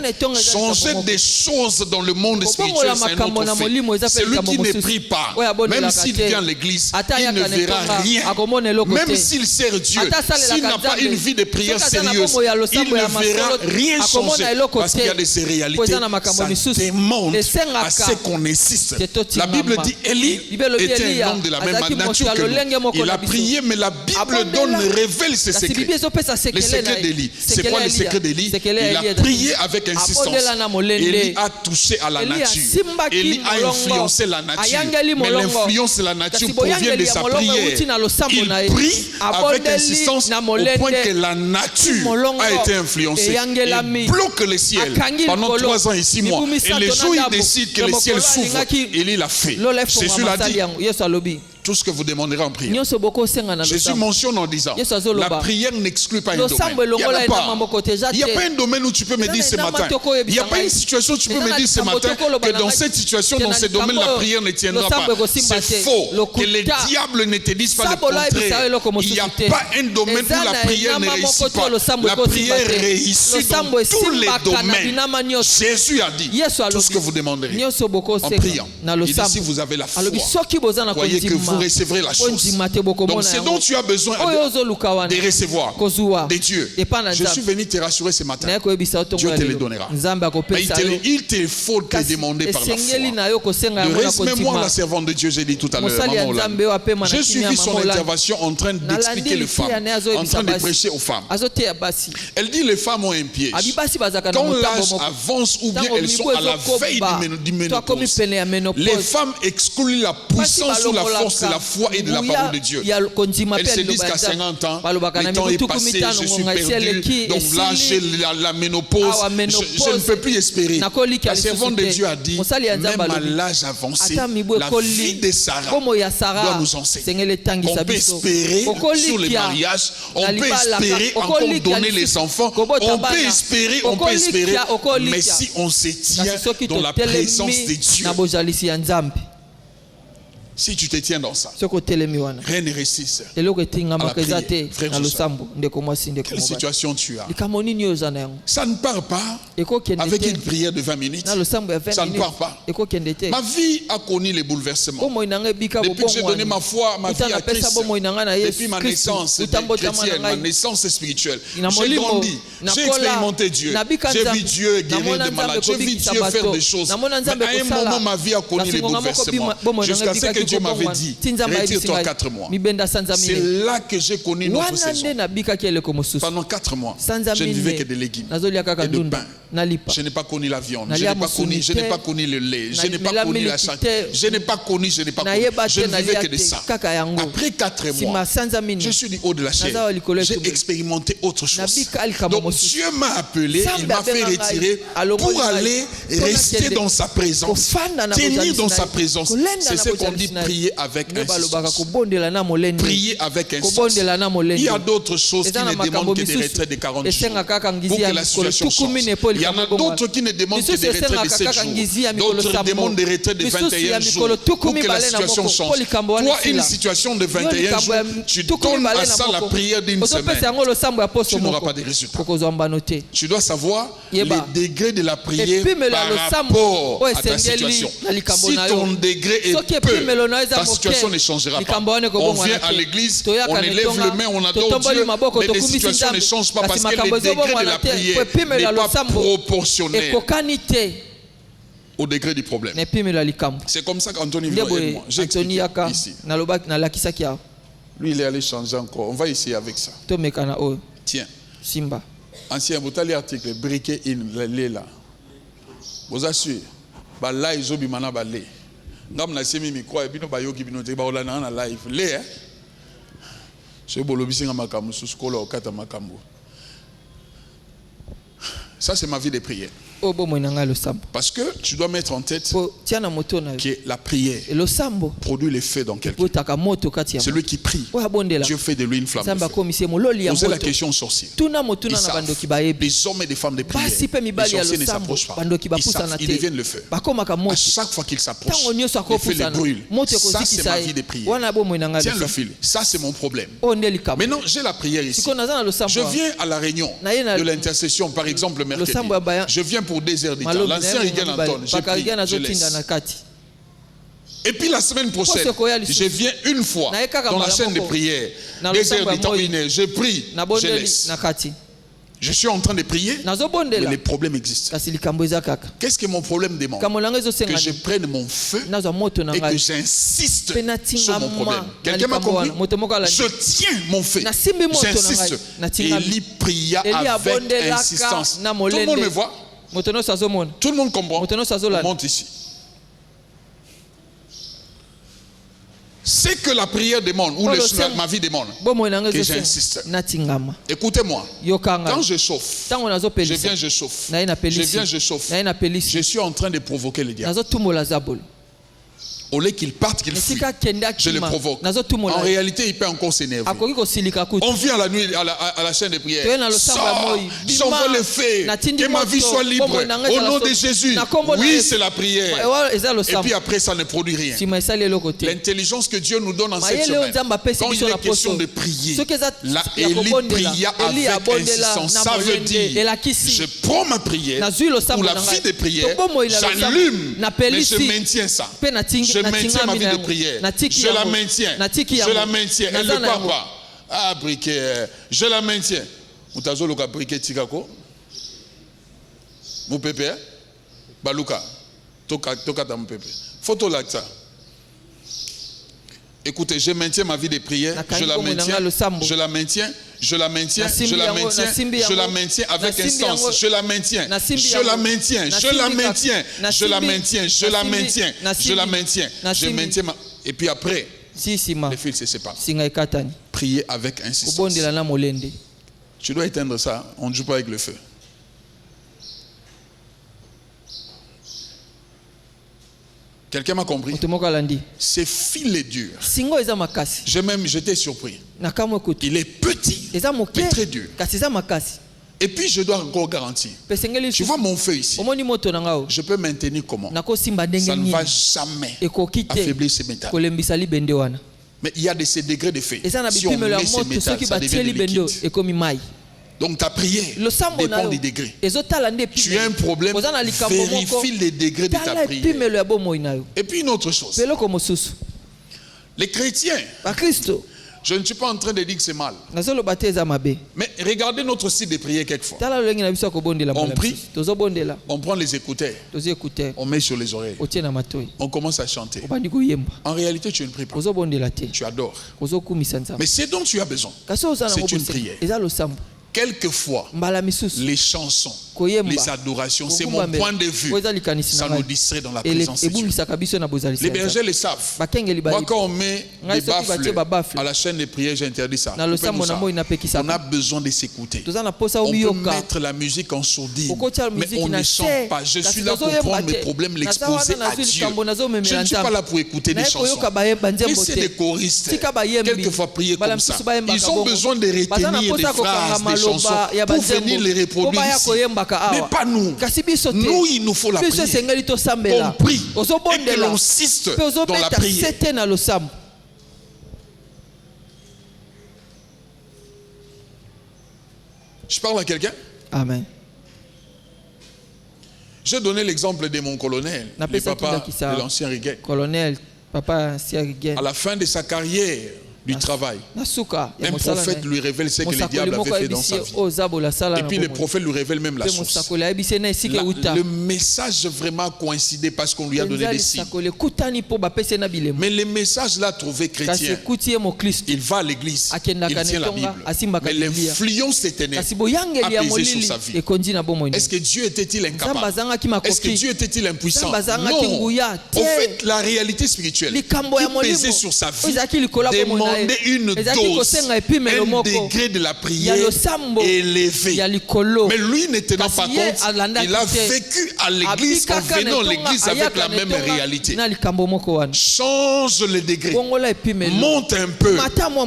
[SPEAKER 1] Changer des choses dans le monde spirituel, c'est un autre fait. Celui qui ne prie pas, même s'il vient à l'église, il ne verra rien. Même s'il sert Dieu, s'il n'a pas une vie de prière sérieuse, il ne verra rien changer. Parce qu'il y a de ces réalités, ça demande à ce qu'on insiste. La Bible dit, Élie était un homme de la même nature que nous. Il a prié, mais la Bible révèle ses secrets. Les secrets d'Élie. C'est quoi le secret d'Élie? Il a prié avec insistance. Élie a touché à la nature. Élie a influencé la nature. Mais l'influence de la nature provient de sa prière. Il prie avec insistance au point que la nature a été influencée. Il bloque le ciel pendant 3 ans et 6 mois. Et les jours il décide que le ciel s'ouvre. Élie l'a fait. Jésus l'a dit. Tout ce que vous demanderez en prière. Jésus mentionne en disant, la prière n'exclut pas un domaine. Il n'y a pas un domaine où tu peux me dire ce matin. Il n'y a pas une situation où tu peux me dire ce matin que dans cette situation, dans ce domaine, la prière ne tiendra pas. C'est faux. Que les diables ne te disent pas le contraire. Il n'y a pas un domaine où la prière ne réussit pas. La prière réussit dans tous les domaines. Jésus a dit, tout ce que vous demanderez en priant. Il dit, si vous avez la foi, croyez que vous recevrez la chose. Donc ce dont tu as besoin de recevoir de Dieu. Je suis venu te rassurer ce matin. Dieu te le donnera. Mais il te faut te demander par la foi. Même la servante de Dieu, j'ai dit tout à l'heure, j'ai suivi son intervention en train d'expliquer les femmes, en train de prêcher aux femmes. Elle dit les femmes ont un piège. Quand l'âge avance ou bien elles sont à la veille du ménopause, les femmes excluent la puissance ou la force de la foi et de la parole de Dieu. Elles se disent qu'à 50 ans, le temps est passé, je suis perdu, donc là j'ai la ménopause, je ne peux plus espérer. La servante de Dieu a dit, même à l'âge avancé, la vie de Sarah doit nous enseigner. On peut espérer sur le mariage, on peut espérer encore donner les enfants, on peut espérer, mais si on se tient dans la présence de Dieu, si tu te tiens dans ça, rien ne résiste à la prière. Frère Joshua, quelle situation tu as? Ça ne part pas avec une prière de 20 minutes. Ça ne part pas. Ma vie a connu les bouleversements. Depuis que j'ai donné ma foi, ma vie à Christ, depuis ma naissance chrétienne, ma naissance spirituelle, j'ai grandi, j'ai expérimenté Dieu, j'ai vu Dieu guérir des malades, j'ai vu Dieu faire des choses. Mais à un moment, ma vie a connu les bouleversements. Jusqu'à ce que Dieu m'avait dit, retire-toi 4 mois. C'est là que j'ai connu notre saison. Pendant 4 mois, je ne vivais que des légumes et de pain. Je n'ai pas connu la viande, je n'ai pas connu le lait, je n'ai pas connu la charcuterie, je n'ai pas connu, je ne vivais que de ça. Après 4 mois, je suis du haut de la chair, j'ai expérimenté autre chose. Donc Dieu m'a appelé, il m'a fait retirer pour aller rester dans sa présence, tenir dans sa présence. C'est ce qu'on dit prier avec insistance. Prier avec insistance. Il y a d'autres choses qui ne demandent que des retraits de 40 jours pour que la situation change. Il y en a d'autres qui ne demandent que des retraits de 7 jours. D'autres demandent des retraits de 21 jours pour que la situation change. Toi, une situation de 21 jours, tu donnes à ça la prière d'une semaine. Tu n'auras pas de résultats. Tu dois savoir les degrés de la prière par rapport à ta situation. Si ton degré est peu, ta situation ne changera pas. On vient à l'église, on élève les mains, on adore Dieu, mais les situations ne changent pas parce que le degré de la prière n'est pas proportionnel au degré du problème. C'est comme ça qu'Anthony vient avec moi. J'ai expliqué ici. Lui, il est allé changer encore. On va essayer avec ça. Tiens. Ancien, vous avez l'article, briquet in, lait là. Vous assurez. Là, ils ont bimana balé. Ngam na semi mikro et bino bayoki bino te ba olana na live le je bolobisi nga makambo suskola okata makambo. Ça c'est ma vie de prière. Parce que tu dois mettre en tête que la prière produit l'effet dans quelqu'un. Celui qui prie, Dieu fait de lui une flamme de feu. Posez la question aux sorciers. Ils savent. Des hommes et des femmes de prière. Les sorciers ne s'approchent pas. Ils savent, ils deviennent le feu. À chaque fois qu'ils s'approchent, le feu les brûle. Ça c'est ma vie de prière. Tiens le fil. Ça c'est mon problème. Maintenant j'ai la prière ici. Je viens à la réunion de l'intercession, par exemple le mercredi. Je viens pour 2 heures du temps. L'ancien Rigan Anton, j'ai pris, je laisse. Et puis la semaine prochaine, je viens une fois dans la chaîne de prière. 2 heures du temps, 1 heure, je prie, je laisse. Je suis en train de prier, mais les problèmes existent. Qu'est-ce que mon problème demande? Que je prenne mon feu et que j'insiste sur mon problème. Quelqu'un m'a compris? Je tiens mon feu, j'insiste. Élie pria avec insistance. Tout le monde me voit? Tout le monde comprend? On monte ici. C'est que la prière demande, ou ma vie demande, que j'insiste. Écoutez-moi, quand je chauffe, je viens, je chauffe. Je suis en train de provoquer le diable. Au lieu qu'il parte, qu'il fuit, je le provoque. En réalité, il peut encore s'énerver. On vient à la nuit à la chaîne de prière. Sors, j'envoie le feu, que ma vie soit libre. Au nom de Jésus. Oui, c'est la prière. Et puis après, ça ne produit rien. L'intelligence que Dieu nous donne en cette semaine, quand il est question de prier, Élie pria avec insistance. Ça veut dire, je prends ma prière, ou la vie de prière, j'allume, mais je maintiens ça. Je maintiens ma vie de prière. Je la maintiens. Je la maintiens. Elle ne part pas. Ah, briquet. Je la maintiens. Moutazo loka briquet tikako. Mon pépé. Baluka. Toka ta mon pépé. Photo là ça. Écoutez, je maintiens ma vie de prière. Je la maintiens. Je la maintiens. Je la maintiens, je la maintiens, je la maintiens avec instance. Je la maintiens, je la maintiens, je la maintiens, je la maintiens, je la maintiens, je la maintiens, je maintiens. Et puis après, les fils se séparent. Priez avec insistance. Tu dois éteindre ça, on ne joue pas avec le feu. Quelqu'un m'a compris? C'est filet dur. J'étais surpris. Il est petit, mais très dur. Et puis je dois encore garantir. Tu vois mon feu ici. Je peux maintenir comment? Ça ne va jamais affaiblir ces métal. Mais il y a ces degrés de feu. Si on met ces métal, ça devient liquide. Donc ta prière dépend des degrés. Tu as un problème, vérifie les degrés de ta prière. Et puis une autre chose. Les chrétiens, je ne suis pas en train de dire que c'est mal. Mais regardez notre site de prière quelquefois. On prie, on prend les écouteurs, on met sur les oreilles, on commence à chanter. En réalité, tu ne pries pas. Tu adores. Mais ce dont tu as besoin, c'est une prière. Quelquefois, les chansons, les adorations, c'est mon point de vue. Ça nous distrait dans la présence de Dieu. Les bergers le savent. Moi, quand on met des baffles à la chaîne de prière, j'interdis ça. On a besoin de s'écouter. On peut mettre la musique en sourdine, mais on ne chante pas. Je suis là pour prendre mes problèmes, l'exposer à Dieu. Je ne suis pas là pour écouter des chansons. Laissez les choristes quelquefois prier comme ça. Ils ont besoin de retenir des phrases, des chansons pour venir les reproduire ici. Mais pas nous. Nous, il nous faut la prière. On prie et que l'on insiste dans la prière. Je parle à quelqu'un?
[SPEAKER 2] Amen.
[SPEAKER 1] Je donnais l'exemple de mon colonel, le papa de l'ancien Riguet.
[SPEAKER 2] Colonel, papa ancien Riguet.
[SPEAKER 1] À la fin de sa carrière du travail, un prophète lui révèle ce que le diable avait fait dans sa vie. Et puis le prophète lui révèle même la source. Le message vraiment coïncidé parce qu'on lui a donné des signes. Mais le message l'a trouvé chrétien. Il va à l'église, il tient la Bible. Mais l'influence éternelle a pesé sur sa vie. Est-ce que Dieu était-il incapable? Est-ce que Dieu était-il impuissant? Non. En fait, la réalité spirituelle qui pesait sur sa vie demandait une dose, un degré de la prière élevé. Mais lui, ne tenant pas compte, il a vécu à l'église en venant à l'église avec la même réalité. Change le degré, monte un peu.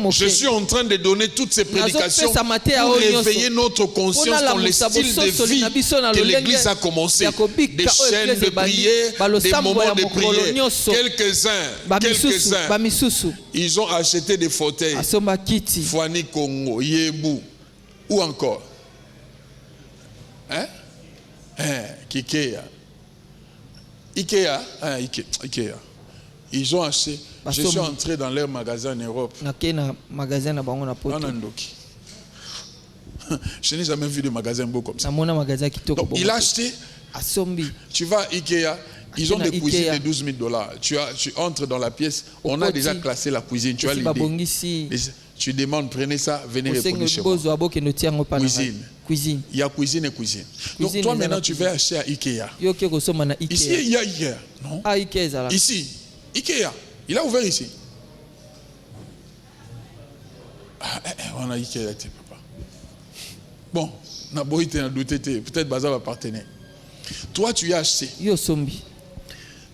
[SPEAKER 1] Je suis en train de donner toutes ces prédications pour réveiller notre conscience dans le style de vie que l'église a commencé. Des chaînes de prière, des moments de prière. Quelques-uns, ils ont acheté des fauteuils. Fouani Congo, Yebu. Ou encore Ikea. Ikea. Ils ont acheté. Je suis entré dans leur magasin en Europe. Je n'ai jamais vu de magasin beau comme ça. Donc, il a acheté. Tu vas à Ikea, ils ont des cuisines de $12,000. Tu entres dans la pièce, on a déjà classé la cuisine. Tu as l'idée. Tu demandes, prenez ça, venez répondre chez moi. Cuisine. Il y a cuisine et cuisine. Donc toi maintenant tu vas acheter à Ikea. Ici il y a Ikea. Non? Ici, Ikea. Il a ouvert ici. On a Ikea, papa. Bon, on a beau douter, peut-être Baza va partenaire. Toi tu as acheté.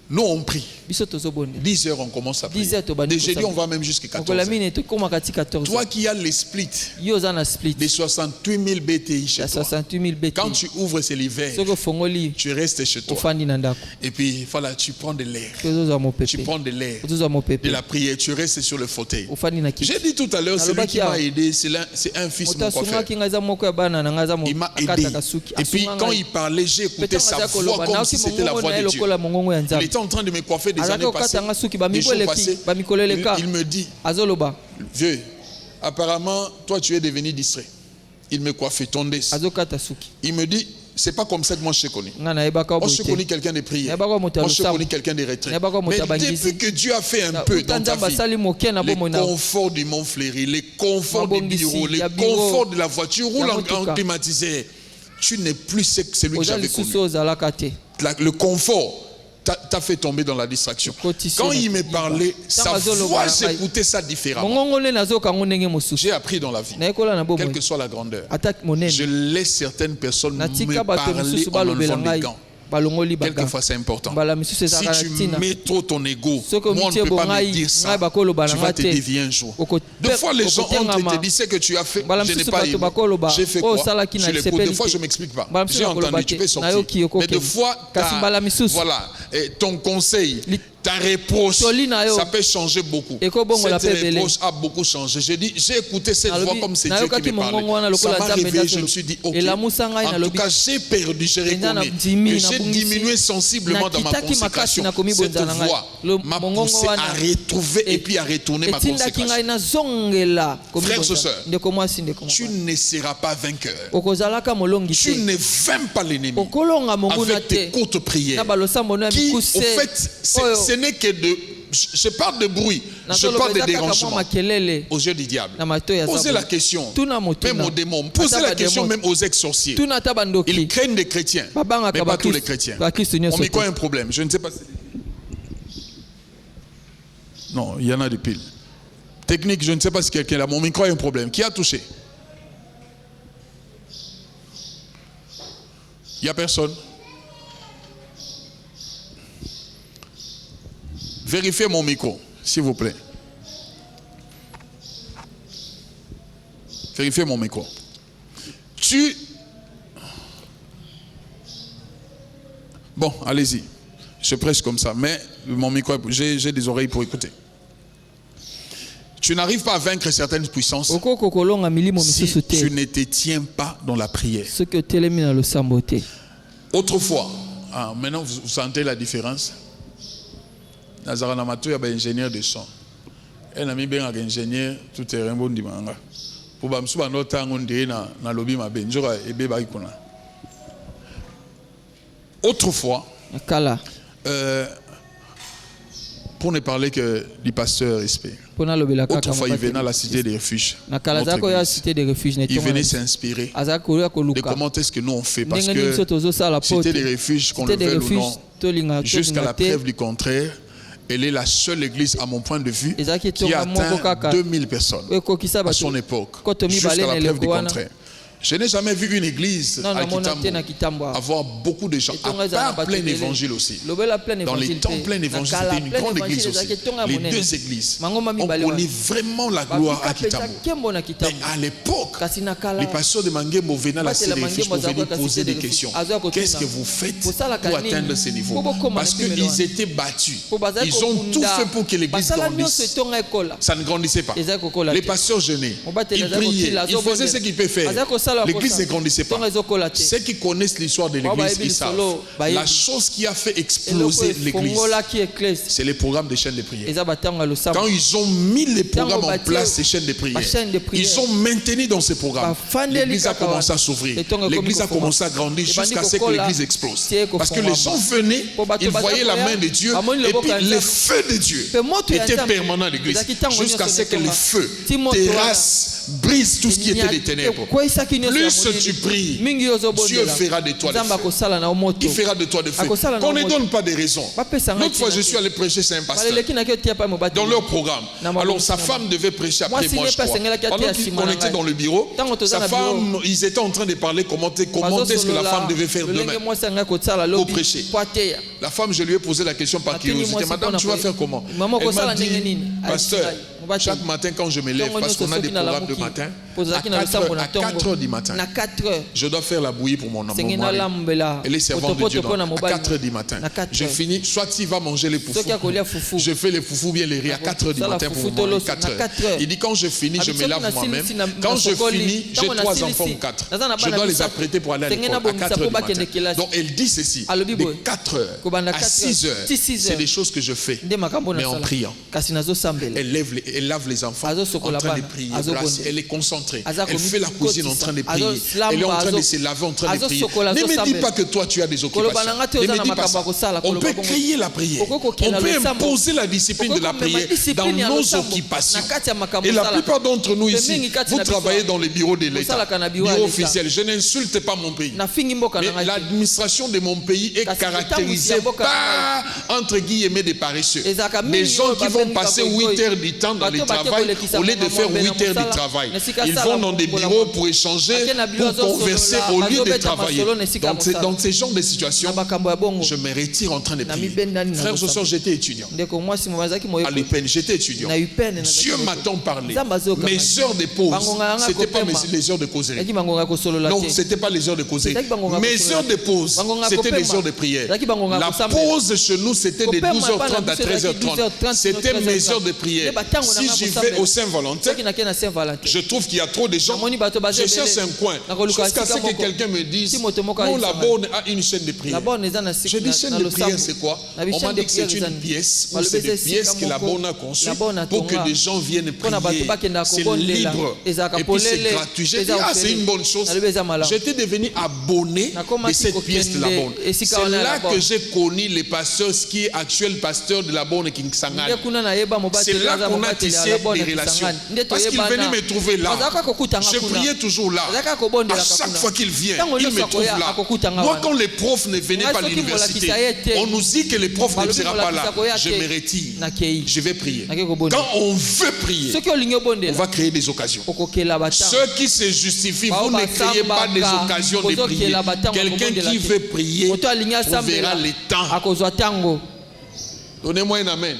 [SPEAKER 1] Nous on prie. 10 heures on commence à prier. De jeudi on va même jusqu'à 14 heures. Toi qui as les splits de 68 000 BTI chez toi. Quand tu ouvres c'est l'hiver, tu restes chez toi. Et puis voilà, tu prends de l'air. Tu prends de l'air. De la prière, tu restes sur le fauteuil. J'ai dit tout à l'heure, celui qui m'a aidé, c'est un fils mon coiffeur. Il m'a aidé. Et puis quand il parlait, j'ai écouté sa voix comme si c'était la voix de Dieu. Il était en train de me coiffer des années passées, des jours passés. Il me dit, vieux, apparemment, toi tu es devenu distrait. Il me coiffait, tondé. Il me dit, c'est pas comme ça que moi je te connais. Moi je te connais quelqu'un de prière. Moi je te connais quelqu'un de retrait. Mais depuis que Dieu a fait un peu dans ta vie, le confort du mont Fléry, le confort du bureau, le confort de la voiture, roule en climatisé, tu n'es plus celui que j'avais connu. Le confort t'a fait tomber dans la distraction. Quand il me parlait, sa voix, j'écoutais ça différemment. J'ai appris dans la vie, quelle que soit la grandeur, je laisse certaines personnes me parler en enlevant les gants. Quelquefois c'est important. Si tu mets trop ton ego, moi on ne peut pas me dire ça, tu vas te dévier un jour. Deux fois les gens entrent et te disent ce que tu as fait, je n'ai pas aimé. J'ai fait quoi? Je l'écoute. Deux fois je ne m'explique pas. J'ai entendu, tu peux sortir. Mais deux fois, voilà, ton conseil, ta reproche, ça peut changer beaucoup. Cette reproche a beaucoup changé. J'ai dit, j'ai écouté cette voix comme c'est Dieu qui me parlait. Ça m'a réveillé, je me suis dit, ok, en tout cas j'ai perdu, j'ai reconnais que j'ai diminué sensiblement dans ma consécration. Cette voix m'a poussé à retrouver et puis à retourner ma consécration. Frères et sœurs, tu ne seras pas vainqueur. Tu ne vaincres pas l'ennemi avec tes courtes prières qui, au fait, ce n'est que de... Je parle de bruit, je parle de dérangement aux yeux du diable. Posez la question, même aux démons, posez la question même aux ex-sorciers. Ils craignent des chrétiens, mais pas tous les chrétiens. On met quoi un problème? Je ne sais pas si... Non, il y en a des piles. Technique, je ne sais pas si quelqu'un là, mais on me croit un problème. Qui a touché? Il n'y a personne. Vérifiez mon micro, s'il vous plaît. Vérifiez mon micro. Bon, allez-y. Je prêche comme ça, mais mon micro, j'ai des oreilles pour écouter. Tu n'arrives pas à vaincre certaines puissances si tu ne te tiens pas dans la prière. Autrefois, maintenant vous sentez la différence. Nazara Namato, il y a un ingénieur de son. Un ami bien un ingénieur, tout est un bon dimanche. Pour bamsou ba notre temps on dit na lobby ma ben jora ebe ba ikona. Autrefois, pour ne parler que du pasteur SP. Autrefois, il venait à la cité des refuges. Il venait s'inspirer de comment est-ce que nous on fait. Parce que cité des refuges, qu'on le veuille ou non, jusqu'à la preuve du contraire, elle est la seule église, à mon point de vue, qui a atteint 2000 personnes à son époque, jusqu'à la preuve du contraire. Je n'ai jamais vu une église à Kitambo avoir beaucoup de gens, à part plein évangile aussi. Dans les temps plein évangile, c'était une grande église aussi. Les deux églises ont connu vraiment la gloire à Kitambo. Mais à l'époque, les pasteurs de Mangembo venaient à la cité des refuges pour venir poser des questions. Qu'est-ce que vous faites pour atteindre ce niveau? Parce qu'ils étaient battus. Ils ont tout fait pour que l'église grandisse. Ça ne grandissait pas. Les pasteurs jeûnaient, ils priaient, ils faisaient ce qu'ils peuvent faire. L'église ne grandissait pas. Ceux qui connaissent l'histoire de l'église, ils savent. La chose qui a fait exploser l'église, c'est les programmes des chaînes de prière. Quand ils ont mis les programmes en place, ces chaînes de prière, ils ont maintenu dans ces programmes. L'église a commencé à s'ouvrir. L'église a commencé à grandir jusqu'à ce que l'église explose. Parce que les gens venaient, ils voyaient la main de Dieu et puis le feu de Dieu était permanent à l'église jusqu'à ce que le feu terrasse, brise tout ce qui était des ténèbres. Plus tu pries, Dieu fera de toi des feux. Il fera de toi des feux. Qu'on ne donne pas de raisons. L'autre fois, je suis allé prêcher chez un pasteur dans leur programme. Alors sa femme devait prêcher après moi, je crois. Pendant qu'on était dans le bureau, sa femme, ils étaient en train de parler comment est-ce que la femme devait faire demain pour prêcher. La femme, je lui ai posé la question par curiosité. Madame, tu vas faire comment? Elle m'a dit, pasteur, chaque matin quand je me lève, parce qu'on a des programmes de matin, à 4 heures du matin, je dois faire la bouillie pour mon mari. Elle est servante de Dieu à 4 heures du matin. Je finis, soit il va manger les foufous. Je fais les foufous bien les riz à 4 heures du matin pour mon mari. 4 heures. Il dit, quand je finis, je me lave moi-même. Quand je finis, j'ai 3 enfants ou 4. Je dois les apprêter pour aller à l'école à 4 heures du matin. Donc elle dit ceci, de 4 heures à 6 heures, c'est des choses que je fais, mais en priant. Elle lave les enfants en train de prier. Elle est concentrée. Elle fait la cuisine en train de prier. Elle est en train de se laver en train de prier. Ne me dis pas que toi tu as des occupations. Ne me dis pas ça. On peut créer la prière. On peut imposer la discipline de la prière dans nos occupations. Et la plupart d'entre nous ici, vous travaillez dans les bureaux de l'État, bureaux officiels. Je n'insulte pas mon pays. Mais l'administration de mon pays est caractérisée par, entre guillemets, des paresseux. Des gens qui vont passer 8 heures du temps dans le travail au lieu de faire 8 heures de travail. Ils vont dans des bureaux pour échanger, pour converser au lieu de travailler. Dans ces genres de situations, je me retire en train de prier. Frères et sœurs, j'étais étudiant. À l'UPEN, j'étais étudiant. Dieu m'a tant parlé. Mes heures de pause, ce n'était pas les heures de causerie. Non, ce n'était pas les heures de causerie. Mes heures de pause, c'était les heures de prière. La pause chez nous, c'était de 12h30 à 13h30. C'était mes heures de prière. Si j'y vais au Saint-Valentin, je trouve qu'il y a trop de gens. Je cherche un coin. Jusqu'à ce que quelqu'un me dise, non, la borne a une chaîne de prière. Je dis, chaîne de prière, c'est quoi? On m'a dit que c'est une pièce, ou c'est des pièces que la borne a conçues pour que des gens viennent prier. C'est libre. Et puis c'est gratuit. J'ai dit, c'est une bonne chose. J'étais devenu abonné de cette pièce de la borne. C'est là que j'ai connu le pasteur, ce qui est actuel pasteur de la borne King Sangane. C'est là qu'on a tissé des relations. Parce qu'il venait me trouver là. Je priais toujours là. À chaque fois qu'il vient, il me trouve là. Moi, quand les profs ne venaient pas à l'université, on nous dit que les profs ne seront pas là. Je me retire. Je vais prier. Quand on veut prier, on va créer des occasions. Ceux qui se justifient, vous ne créez pas des occasions de prier. Quelqu'un qui veut prier trouvera le temps. Donnez-moi un amen.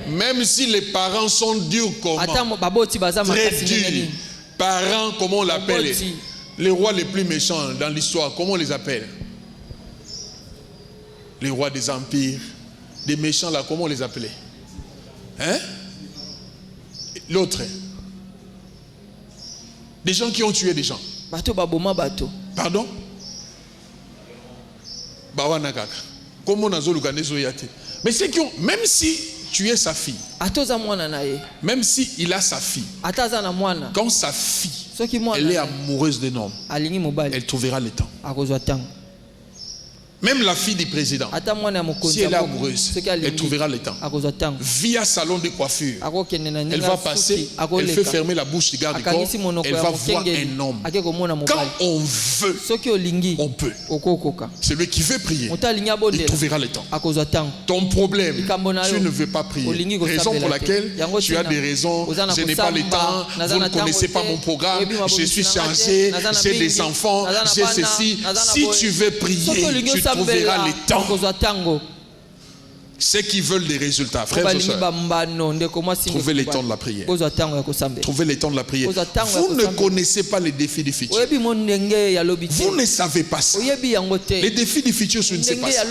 [SPEAKER 1] Même si les parents sont durs comment, très durs. Parents, comment on l'appelle? Les rois les plus méchants dans l'histoire, comment on les appelle? Les rois des empires, des méchants là, comment on les appelait? Hein? L'autre. Des gens qui ont tué des gens. Pardon? Comment on a yate? Mais c'est qui ont, même si tu es sa fille, même si il a sa fille, quand sa fille elle est amoureuse d'un homme, elle trouvera le temps. Même la fille du président, si elle est amoureuse, elle trouvera le temps. Via salon de coiffure, elle va passer, elle fait fermer la bouche du garde du corps, elle va voir un homme. Quand on veut, on peut. Celui qui veut prier, il trouvera le temps. Ton problème, tu ne veux pas prier. Raison pour laquelle tu as des raisons, je n'ai pas le temps, vous ne connaissez pas mon programme, je suis chargé, j'ai des enfants, j'ai ceci. Si tu veux prier, tu trouveras le temps. Ceux qui veulent des résultats, frères et sœurs, trouvez les temps de la prière. Trouvez les temps de la prière. Vous ne connaissez pas les défis du futur. Vous ne savez pas ça. Les défis du futur, je ne sais pas ça.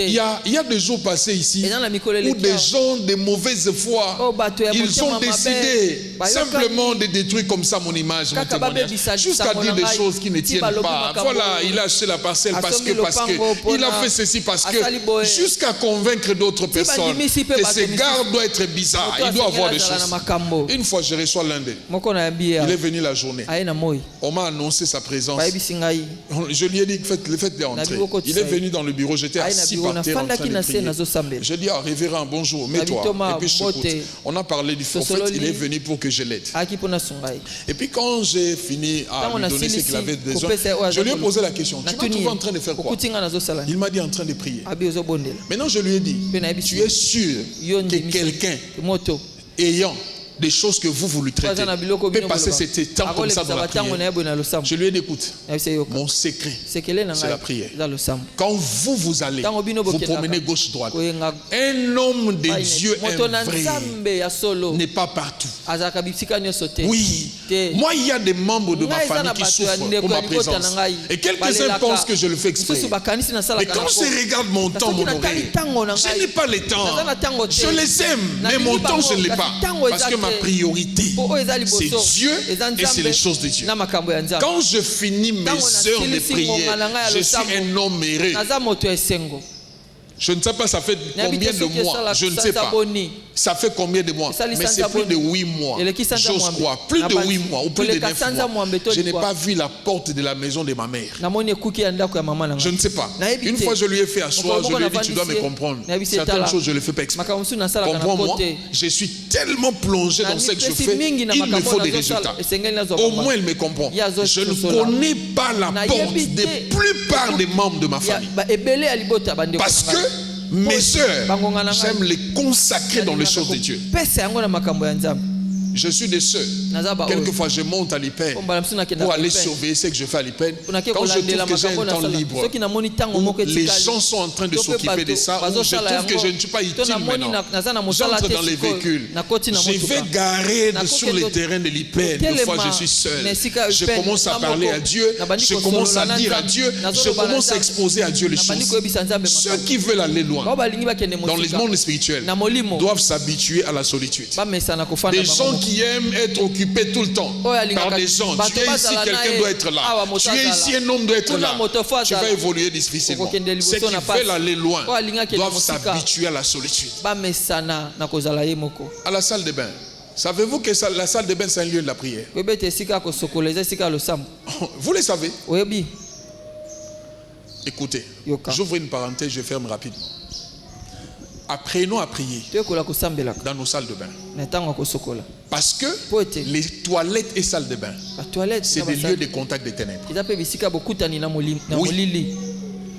[SPEAKER 1] Il y a des jours passés ici où des gens de mauvaise foi, ils ont décidé simplement de détruire comme ça mon image, mon témoignage, jusqu'à dire des choses qui ne tiennent pas. Voilà, il a acheté la parcelle parce que, il a fait ceci parce que, jusqu'à convaincre d'autres personnes que ce gars doit être bizarre, il doit avoir des choses. Une fois je reçois l'un d'eux, il est venu la journée, on m'a annoncé sa présence, je lui ai dit faites-les entrer. Il est venu dans le bureau, j'étais assis par terre en train de prier. Je dis révérend, bonjour, mets-toi, et puis je t'écoute. On a parlé du fait, il est venu pour que je l'aide. Et puis quand j'ai fini à lui donner ce qu'il avait besoin, je lui ai posé la question, tu m'as trouvé en train de faire quoi? Il m'a dit en train de prier. Maintenant je lui ai dit, tu es sûr que quelqu'un ayant des choses que vous lui traitez peut passer ce temps comme ça dans la prière? Je lui ai dit, écoute, mon secret, c'est la prière. Quand vous allez, vous promenez gauche-droite, un homme de Dieu vrai n'est pas partout. Oui, moi il y a des membres de ma famille qui souffrent pour ma présence. Et quelques-uns pensent que je le fais exprès. Mais quand je regarde mon temps, mon oreille, je n'ai pas le temps. Je les aime, mais mon temps je ne l'ai pas. Parce que ma priorité, c'est Dieu et c'est les choses de Dieu. Quand je finis mes heures de prière, je suis un homme heureux. Je ne sais pas ça fait combien de mois, je ne sais pas. Ça fait combien de mois? Mais c'est plus de 8 mois. J'ose croire. Plus de 8 mois ou plus de 9 mois. Je n'ai pas vu la porte de la maison de ma mère. Je ne sais pas. Une fois je lui ai fait asseoir, je lui ai dit tu dois me comprendre. Certaines choses je ne les fais pas exprès. Comprends-moi, je suis tellement plongé dans ce que je fais, il me faut des résultats. Au moins il me comprend. Je ne connais pas la porte des plupart des membres de ma famille. Parce que mes sœurs, j'aime les consacrer dans les choses de Dieu. Je suis des sœurs. Quelquefois, je monte à l'IPEN pour aller surveiller ce que je fais à l'IPEN. Quand je trouve que j'ai un temps libre, où les gens sont en train de s'occuper de ça, où je trouve que je ne suis pas utile maintenant, j'entre dans les véhicules. Je vais garer sur les terrains de l'IPEN. Des fois, je suis seul. Je commence à parler à Dieu. Je commence à dire à Dieu. Je commence à exposer à Dieu les choses. Ceux qui veulent aller loin dans le monde spirituel doivent s'habituer à la solitude. Des gens qui aiment être occupés tout le temps par des gens. Tu es ici, quelqu'un doit être là. Tu es ici, un homme doit être là. Tu vas évoluer difficilement. Ceux qui veulent aller loin doivent s'habituer à la solitude. À la salle de bain. Savez-vous que la salle de bain c'est un lieu de la prière? Vous le savez? Écoutez, j'ouvre une parenthèse, je ferme rapidement. Apprenons à prier dans nos salles de bain. Parce que les toilettes et salles de bain, c'est des lieux de contact des ténèbres. Oui.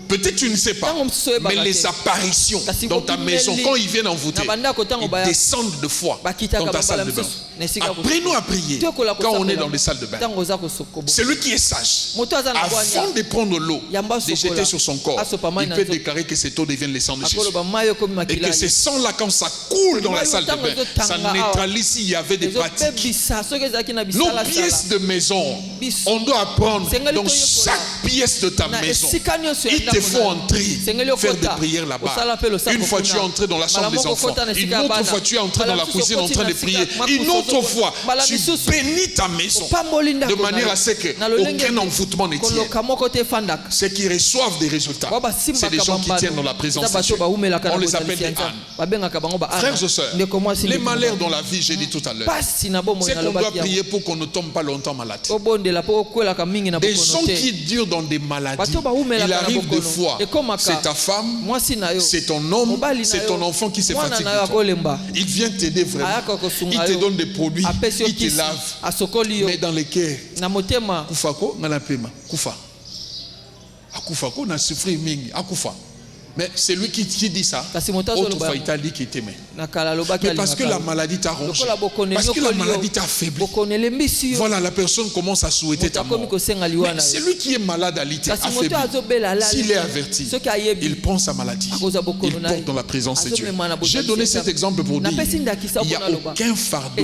[SPEAKER 1] Peut-être tu ne sais pas, mais les apparitions dans ta maison, quand ils viennent envoûter, ils descendent de foi dans ta salle de bain. Apprenons à prier quand on est dans les salles de bain. Celui qui est sage, avant de prendre l'eau, de jeter sur son corps, il peut déclarer que cette eau devienne le sang de Jésus. Et que ce sang-là, quand ça coule dans la salle de bain, ça neutralise s'il y avait des pratiques. Nos pièces de maison, on doit apprendre dans chaque pièce de ta maison. Il te faut entrer, faire des prières là-bas. Une fois tu es entré dans la chambre des enfants, une autre fois tu es entré dans la cuisine en train de prier, une autre fois tu bénis ta maison de manière à ce qu'aucun envoûtement ne tienne. Ceux qui reçoivent des résultats, c'est des gens qui tiennent dans la présence de Dieu. On les appelle des ânes. Frères et sœurs, les malheurs dans la vie, j'ai dit tout à l'heure, c'est qu'on doit prier pour qu'on ne tombe pas longtemps malade. Des gens qui durent dans des maladies, il arrive des fois, c'est ta femme, c'est ton homme, c'est ton enfant qui se fatigue. Il vient t'aider vraiment. Il te donne des produits, il te lave. Mais dans les cœurs, Kufako, Kufa. Akufako, na souffrir mingi. Akufa. Mais c'est lui qui dit ça. Autrefois, il t'a dit qu'il t'aimait. Mais parce que la maladie t'a rongé, parce que la maladie t'a affaibli, voilà, la personne commence à souhaiter ta mort. Mais celui qui est malade, affaibli, s'il est averti, il prend sa maladie, il porte dans la présence de Dieu. J'ai donné cet exemple pour dire il n'y a aucun fardeau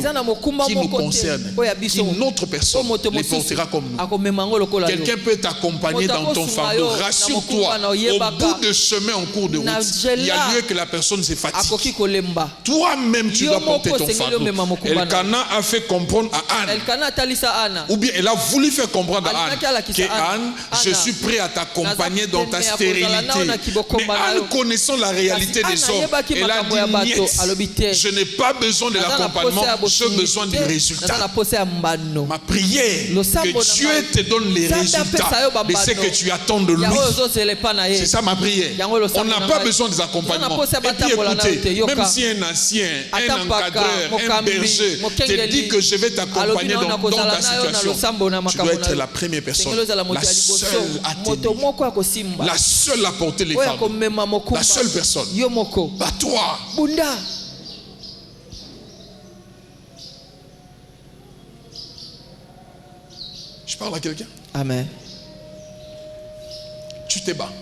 [SPEAKER 1] qui nous concerne, qu'une autre personne les portera comme nous. Quelqu'un peut t'accompagner dans ton fardeau. Rassure-toi, au bout de chemin, en cours de route, il y a lieu que la personne se fatigue. Toi-même, tu dois porter ton fardeau. Elkana a fait comprendre à Anne, ou bien elle a voulu faire comprendre à Anne, que Anne, je suis prêt à t'accompagner dans ta stérilité. Mais Anne, connaissant la réalité des hommes, elle a dit, je n'ai pas besoin de l'accompagnement, j'ai besoin du résultat. Ma prière, que Dieu te donne les résultats de ce que tu attends de lui. C'est ça ma prière. On n'a pas besoin des accompagnements. Et puis écoutez, même si un ancien, un encadreur, un berger te dit que je vais t'accompagner dans ta situation, tu dois être la première personne, la seule à tenir, la seule à porter les fardeaux, la seule personne. Pas toi. Je parle à quelqu'un.
[SPEAKER 2] Amen.
[SPEAKER 1] Tu te bats.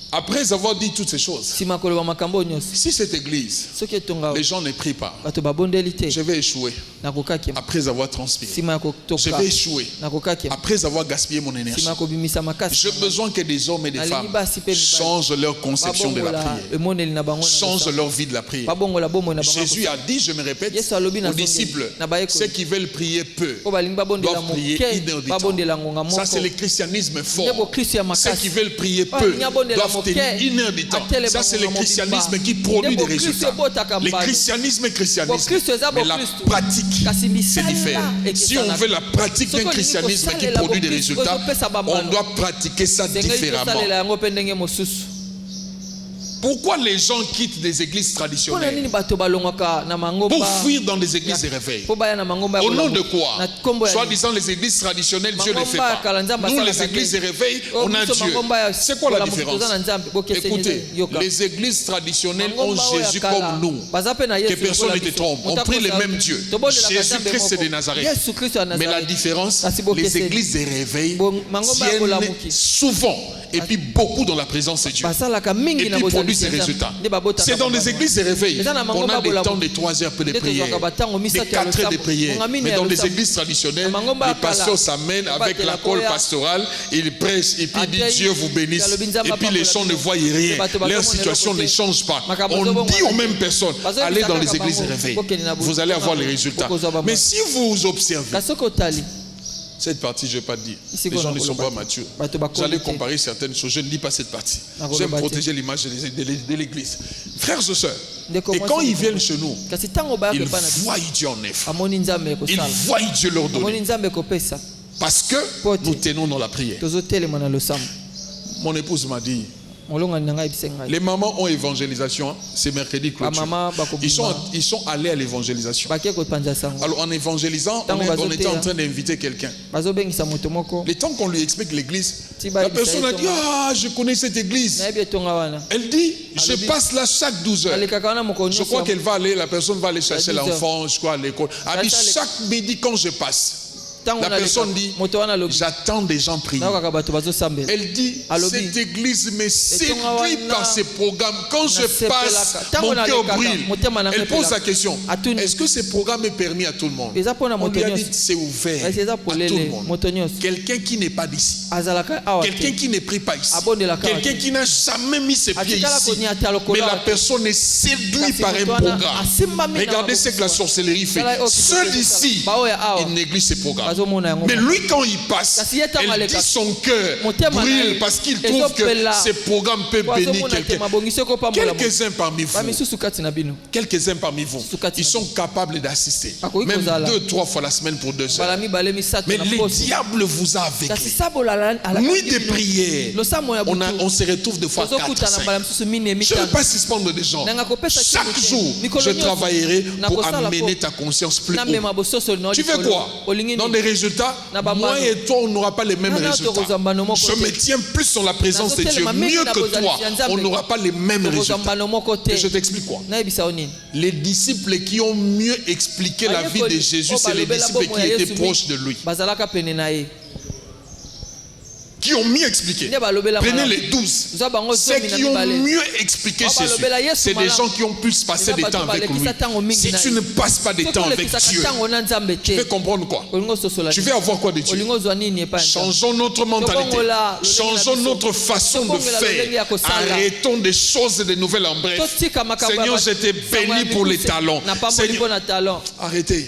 [SPEAKER 1] Après avoir dit toutes ces choses, si cette église, les gens ne prient pas, je vais échouer. Après avoir transpiré, je vais échouer. Après avoir gaspillé mon énergie. J'ai besoin que des hommes et des femmes changent leur conception de la prière, changent leur vie de la prière. Jésus a dit, je me répète, aux disciples, ceux qui veulent prier peu doivent prier 1 heure du temps. Ça c'est le christianisme fort. Ceux qui veulent prier peu doivent tenir 1 heure du temps. Ça c'est le christianisme qui produit des résultats. Le christianisme, mais la pratique c'est différent. Si on veut la pratique d'un christianisme qui produit des résultats, on doit pratiquer ça différemment. Pourquoi les gens quittent des églises traditionnelles pour fuir dans des églises de réveil? Au nom de quoi? Soit disant les églises traditionnelles, Dieu ne fait pas. Nous, les églises de réveil, on a Dieu. C'est quoi la différence? Écoutez, les églises traditionnelles ont Jésus comme nous. Que personne ne te trompe. On prie le même Dieu. Jésus-Christ de Nazareth. Mais la différence, les églises de réveil tiennent souvent et puis beaucoup dans la présence de Dieu. Et puis produisent ces résultats. C'est dans les églises de réveil qu'on a des temps de 3 heures de prière, de 4 heures de prière. Mais dans les églises traditionnelles, les pasteurs s'amènent avec la colle pastorale, ils prêchent et puis disent Dieu vous bénisse. Et puis les gens ne voient rien. Leur situation ne change pas. On dit aux mêmes personnes, allez dans les églises de réveil. Vous allez avoir les résultats. Mais si vous observez, cette partie, je ne vais pas dire. Les gens ne sont pas matures. Vous allez comparer certaines choses. Je ne dis pas cette partie. J'aime protéger l'image de l'église. Frères et sœurs, et quand ils viennent chez nous, ils voient Dieu en œuvre. Ils voient Dieu leur donner. Parce que nous tenons dans la prière. Mon épouse m'a dit, les mamans ont évangélisation, c'est mercredi clôture. Ils sont allés à l'évangélisation. Alors en évangélisant, on était en train d'inviter quelqu'un. Le temps qu'on lui explique l'église, la personne a dit, ah, je connais cette église. Elle dit, je passe là chaque 12 heures. Je crois qu'elle va aller, la personne va aller chercher l'enfant, je crois, à l'école. Elle dit, chaque midi quand je passe, la personne dit, j'attends des gens prier. Elle dit, cette église me séduit par ces programmes. Quand je passe, mon cœur brûle. Elle pose la question, est-ce que ce programme est permis à tout le monde? On lui a dit, c'est ouvert à tout le monde. Quelqu'un qui n'est pas d'ici, quelqu'un qui ne prie pas ici, quelqu'un qui n'a jamais mis ses pieds ici, mais la personne est séduite par un programme. Regardez ce que la sorcellerie fait. Ceux d'ici, ils négligent ces programmes. Mais lui, quand il passe, elle dit son cœur brûle parce qu'il trouve que ces programmes peuvent bénir quelqu'un. Quelques-uns parmi vous, ils sont capables d'assister, même 2-3 fois la semaine pour 2 heures. Mais le diable vous a avec lui. Nuit de prière, on se retrouve de fois 4-5. Je ne veux pas suspendre des gens. Chaque jour, je travaillerai pour amener ta conscience plus haut. Tu veux quoi? Dans des résultats, moi et toi, on n'aura pas les mêmes résultats. Je me tiens plus sur la présence de Dieu, mieux que toi, on n'aura pas les mêmes résultats. Et je t'explique quoi. Les disciples qui ont mieux expliqué la vie de Jésus, c'est les disciples qui étaient proches de lui. Qui ont mieux expliqué. Prenez les 12. Ceux qui ont mieux expliqué Jésus, c'est des gens qui ont pu passer des temps avec lui. Si tu ne passes pas des temps avec Dieu, tu veux comprendre quoi? Tu veux avoir quoi de Dieu? Changeons notre mentalité. Changeons notre façon de faire. Arrêtons des choses et des nouvelles en bref. Seigneur, je t'ai béni pour les talents. Arrêtez.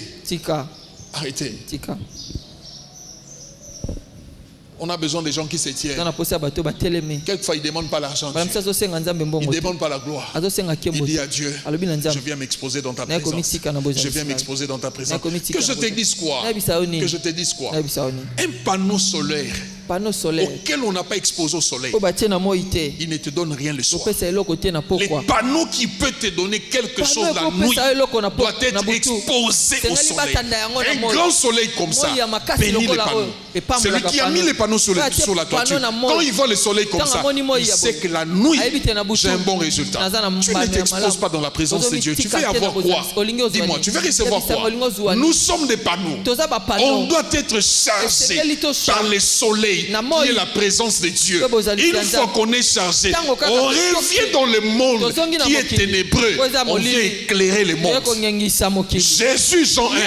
[SPEAKER 1] Arrêtez. On a besoin des gens qui se tiennent. Quelquefois, ils ne demandent pas l'argent. Ils ne demandent pas la gloire. Il dit à Dieu, je viens m'exposer dans ta présence. Je viens m'exposer dans ta présence. Que je te dise quoi? Que je te dise quoi? Un panneau solaire auquel on n'a pas exposé au soleil, il ne te donne rien le soir. Les panneaux qui peuvent te donner quelque chose la nuit doit être exposé au soleil. Un grand soleil comme ça bénit les panneaux. Celui qui a mis les panneaux sur la toiture, quand il voit le soleil comme ça, il sait que la nuit j'ai un bon résultat. Tu ne t'exposes pas dans la présence de Dieu. Tu veux avoir quoi? Dis-moi, tu veux recevoir quoi? Nous sommes des panneaux. On doit être chargé par le soleil qui est la présence de Dieu. Une fois qu'on est chargé, on revient dans le monde qui est ténébreux. On vient éclairer le monde. Jésus, Jean 1,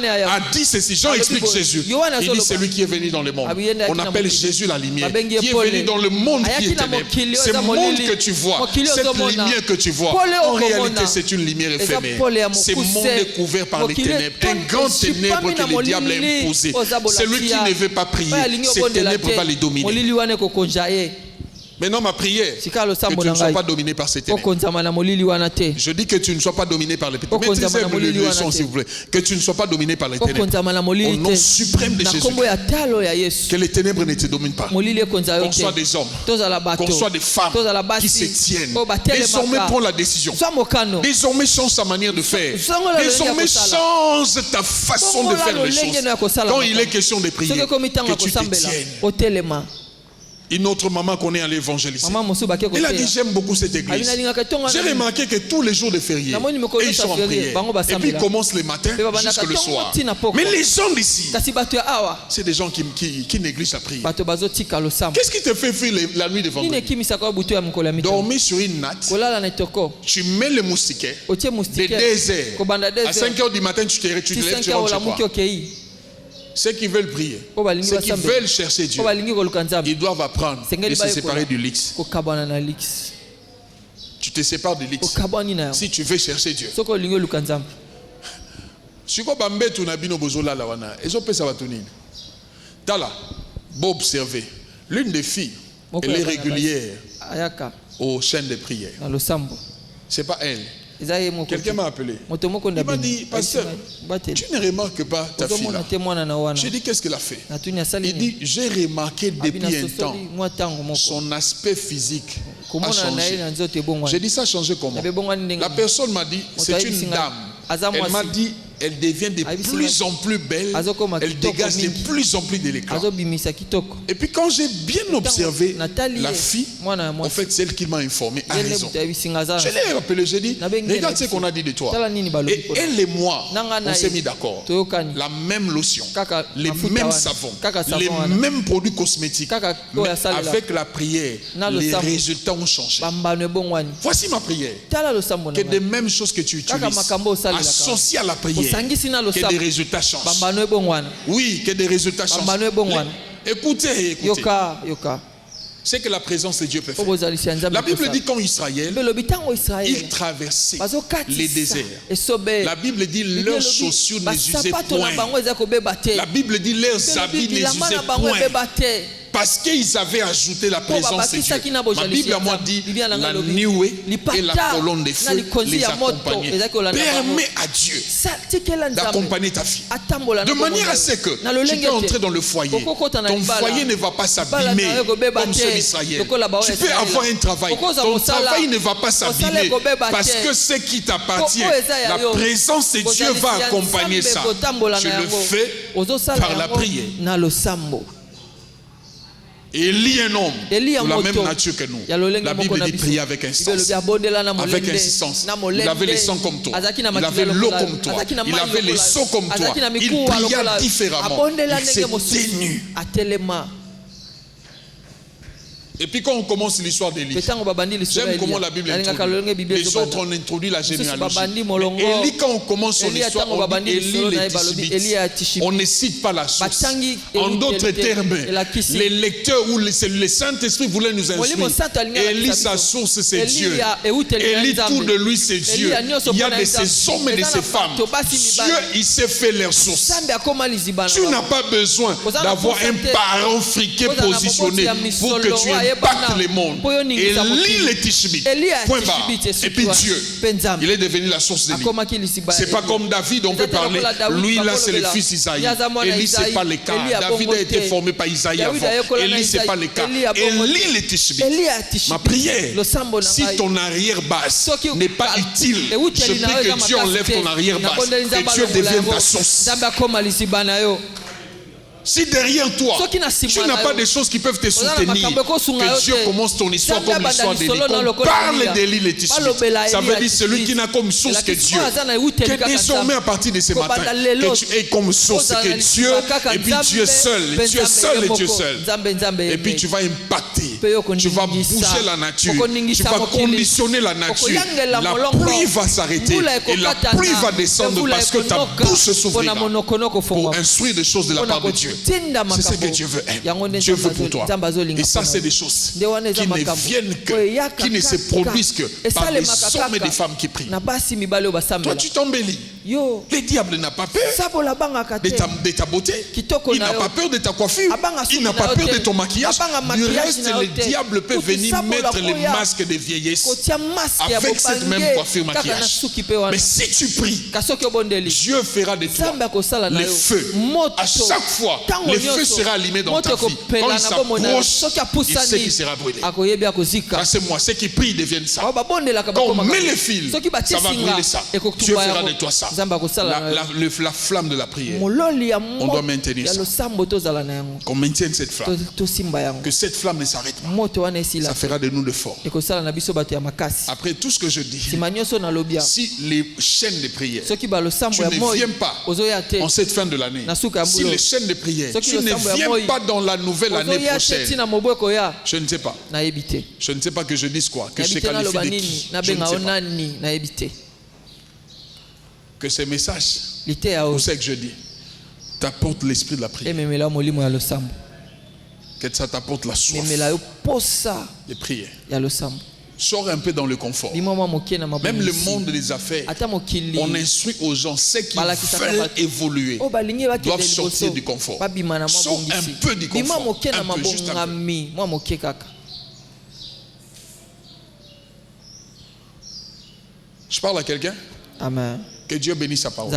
[SPEAKER 1] a dit ceci. Jean explique Jésus. Il dit celui qui est venu dans le monde. On appelle Jésus la lumière. Qui est venu dans le monde qui est ténébreux. Ce monde que tu vois, cette lumière que tu vois, en réalité c'est une lumière éphémère. Ce monde est couvert par les ténèbres. Un grand ténèbre que le diable a imposé. Celui qui ne veut pas prier, ces ténèbres va les dominer. Maintenant, ma prière, que tu ne sois pas dominé par ces ténèbres. Je dis que tu ne sois pas dominé par les ténèbres. Maîtrisez le son, s'il vous plaît. Que tu ne sois pas dominé par les ténèbres. Au nom suprême de Jésus. Que les ténèbres ne te dominent pas. Qu'on soit des hommes, qu'on soit des femmes qui se tiennent. Désormais, prends la décision. Désormais, change ta manière de faire. Désormais, change ta façon de faire les choses. Quand il est question de prier, que tu te tiennes. Une autre maman qu'on est allé évangéliser. Elle a dit j'aime beaucoup cette église. J'ai remarqué que tous les jours de férié, et ils sont en prière. Et puis ils commencent le matin jusqu'à le soir. Mais les gens d'ici, c'est des gens qui négligent la prière. Qu'est-ce qui te fait fuir la nuit de vendredi? Dormir sur une natte, tu mets le moustiquaire, de 2 heures à 5 heures du matin, tu te lèves, tu rentres chez toi. Ceux qui veulent prier, ceux qui veulent chercher Dieu, ils doivent apprendre de se séparer du luxe. Tu te sépares du luxe si tu veux chercher Dieu. Si tu veux observer, l'une des filles, elle est régulière aux chaînes de prière. Ce n'est pas elle. Quelqu'un m'a appelé. Il m'a dit, pasteur, tu ne remarques pas ta fille là? J'ai dit, qu'est-ce qu'elle a fait? Il dit, j'ai remarqué depuis un temps, son aspect physique a changé. J'ai dit, ça a changé comment? La personne m'a dit, c'est une dame. Elle m'a dit, elle devient de plus en plus belle, elle dégage de plus en plus d'éleclat. Et puis quand j'ai bien observé la fille, en fait c'est elle qui m'a informé à raison. Je l'ai rappelé, j'ai dit, regarde ce qu'on a dit de toi. Et elle et moi, on s'est mis d'accord. La même lotion, les mêmes savons, les mêmes produits cosmétiques. Mais avec la prière, les résultats ont changé. Voici ma prière. Que des mêmes choses que tu utilises, associées à la prière, que des résultats changent. Oui, que des résultats changent. Écoutez. C'est que la présence de Dieu peut faire. La Bible dit qu'en Israël, ils traversaient les déserts. La Bible dit leurs chaussures ne usaient point. La Bible dit leurs habits ne usaient point. Parce qu'ils avaient ajouté la présence de Dieu. Ma Bible à moi dit la nuée et la colonne de feu les accompagnaient. Permets à Dieu d'accompagner ta fille. De manière à ce que tu peux entrer dans le foyer. Ton foyer ne va pas s'abîmer comme ceux d'Israël. Tu peux avoir un travail. Ton travail ne va pas s'abîmer parce que ce qui t'appartient, la présence de Dieu va accompagner ça. Je le fais par la prière. Élie, un homme de la même nature que nous. La Bible dit prier avec insistance. Avec insistance. Il avait les sons comme toi. Il avait l'eau comme toi. Il avait les seaux comme toi. Il pria différemment. Il s'était nu. Et puis quand on commence l'histoire d'Élie, j'aime comment la Bible introduit. Les autres ont introduit la généalogie. Mais Élie, quand on commence son histoire, on dit Élie les Tishbites. On ne cite pas la source. En d'autres termes, les lecteurs ou le Saint-Esprit voulaient nous instruire. Élie, sa source, c'est Dieu. Élie, tout de lui, c'est Dieu. Il y a de ces hommes et de ces femmes. Dieu, il s'est fait leur source. Tu n'as pas besoin d'avoir un parent friqué positionné pour que tu aies battre le monde. Et Élie les Tishbites. Point barre. Et puis Dieu, il est devenu la source d'Élie. C'est pas comme David, on peut parler. Lui là, c'est le fils d'Isaïe. Élie, c'est pas le cas. David a été formé par Isaïe avant. Élie, c'est pas le cas. Élie les Tishbites. Ma prière, si ton arrière-basse n'est pas utile, je prie que Dieu enlève ton arrière-basse. Que Dieu devienne ta source. Si derrière toi, tu n'as pas des choses qui peuvent te soutenir, que Dieu commence ton histoire comme l'histoire d'Élie. On parle d'Élie les Tishbites. Ça veut dire celui qui n'a comme source que Dieu. Que désormais à partir de ce matin, que tu aies comme source que Dieu, et puis Dieu seul, Dieu seul et Dieu seul. Et puis tu vas impacter, tu vas bouger la nature, tu vas conditionner la nature. La pluie va s'arrêter et la pluie va descendre parce que ta bouche s'ouvrira pour instruire des choses de la part de Dieu. C'est ce que Dieu veut. Dieu veut pour toi. Et ça, c'est des choses qui ne viennent que, qui ne se produisent que par des hommes et des femmes qui prient. Toi, tu t'embellis. Le diable n'a pas peur de ta beauté. Il n'a pas peur de ta coiffure. Il n'a pas peur de ton maquillage. Du reste, le diable peut venir mettre les masques de vieillesse avec cette même coiffure maquillage. Mais si tu pries, Dieu fera de toi le feu. À chaque fois, le feu sera allumé dans ta vie. Quand il s'approche, il sait qu'il sera brûlé. C'est moi, ceux qui prient deviennent ça. Quand on met le fil, ça va brûler ça. Dieu fera de toi ça. La flamme de la prière, on doit maintenir ça. Qu'on maintienne cette flamme. Que cette flamme ne s'arrête pas. Ça fera de nous de forts. Après tout ce que je dis, si les chaînes de prière, tu ne viens pas en cette fin de l'année, si les chaînes de prière, tu ne viens pas dans la nouvelle année prochaine, je ne sais pas. Je ne sais pas que je dise quoi, que je te qualifie de qui. Je ne sais pas. Que ces messages, pour ce que je dis, t'apportent l'esprit de la prière. Que ça t'apporte la soif de prière. Sors un peu dans le confort. Même le monde des affaires, on instruit aux gens, ceux qui veulent évoluer doivent sortir du confort. Sors un peu du confort. Un peu, juste un peu. Je parle à quelqu'un.
[SPEAKER 2] Amen.
[SPEAKER 1] Que Dieu bénisse sa parole.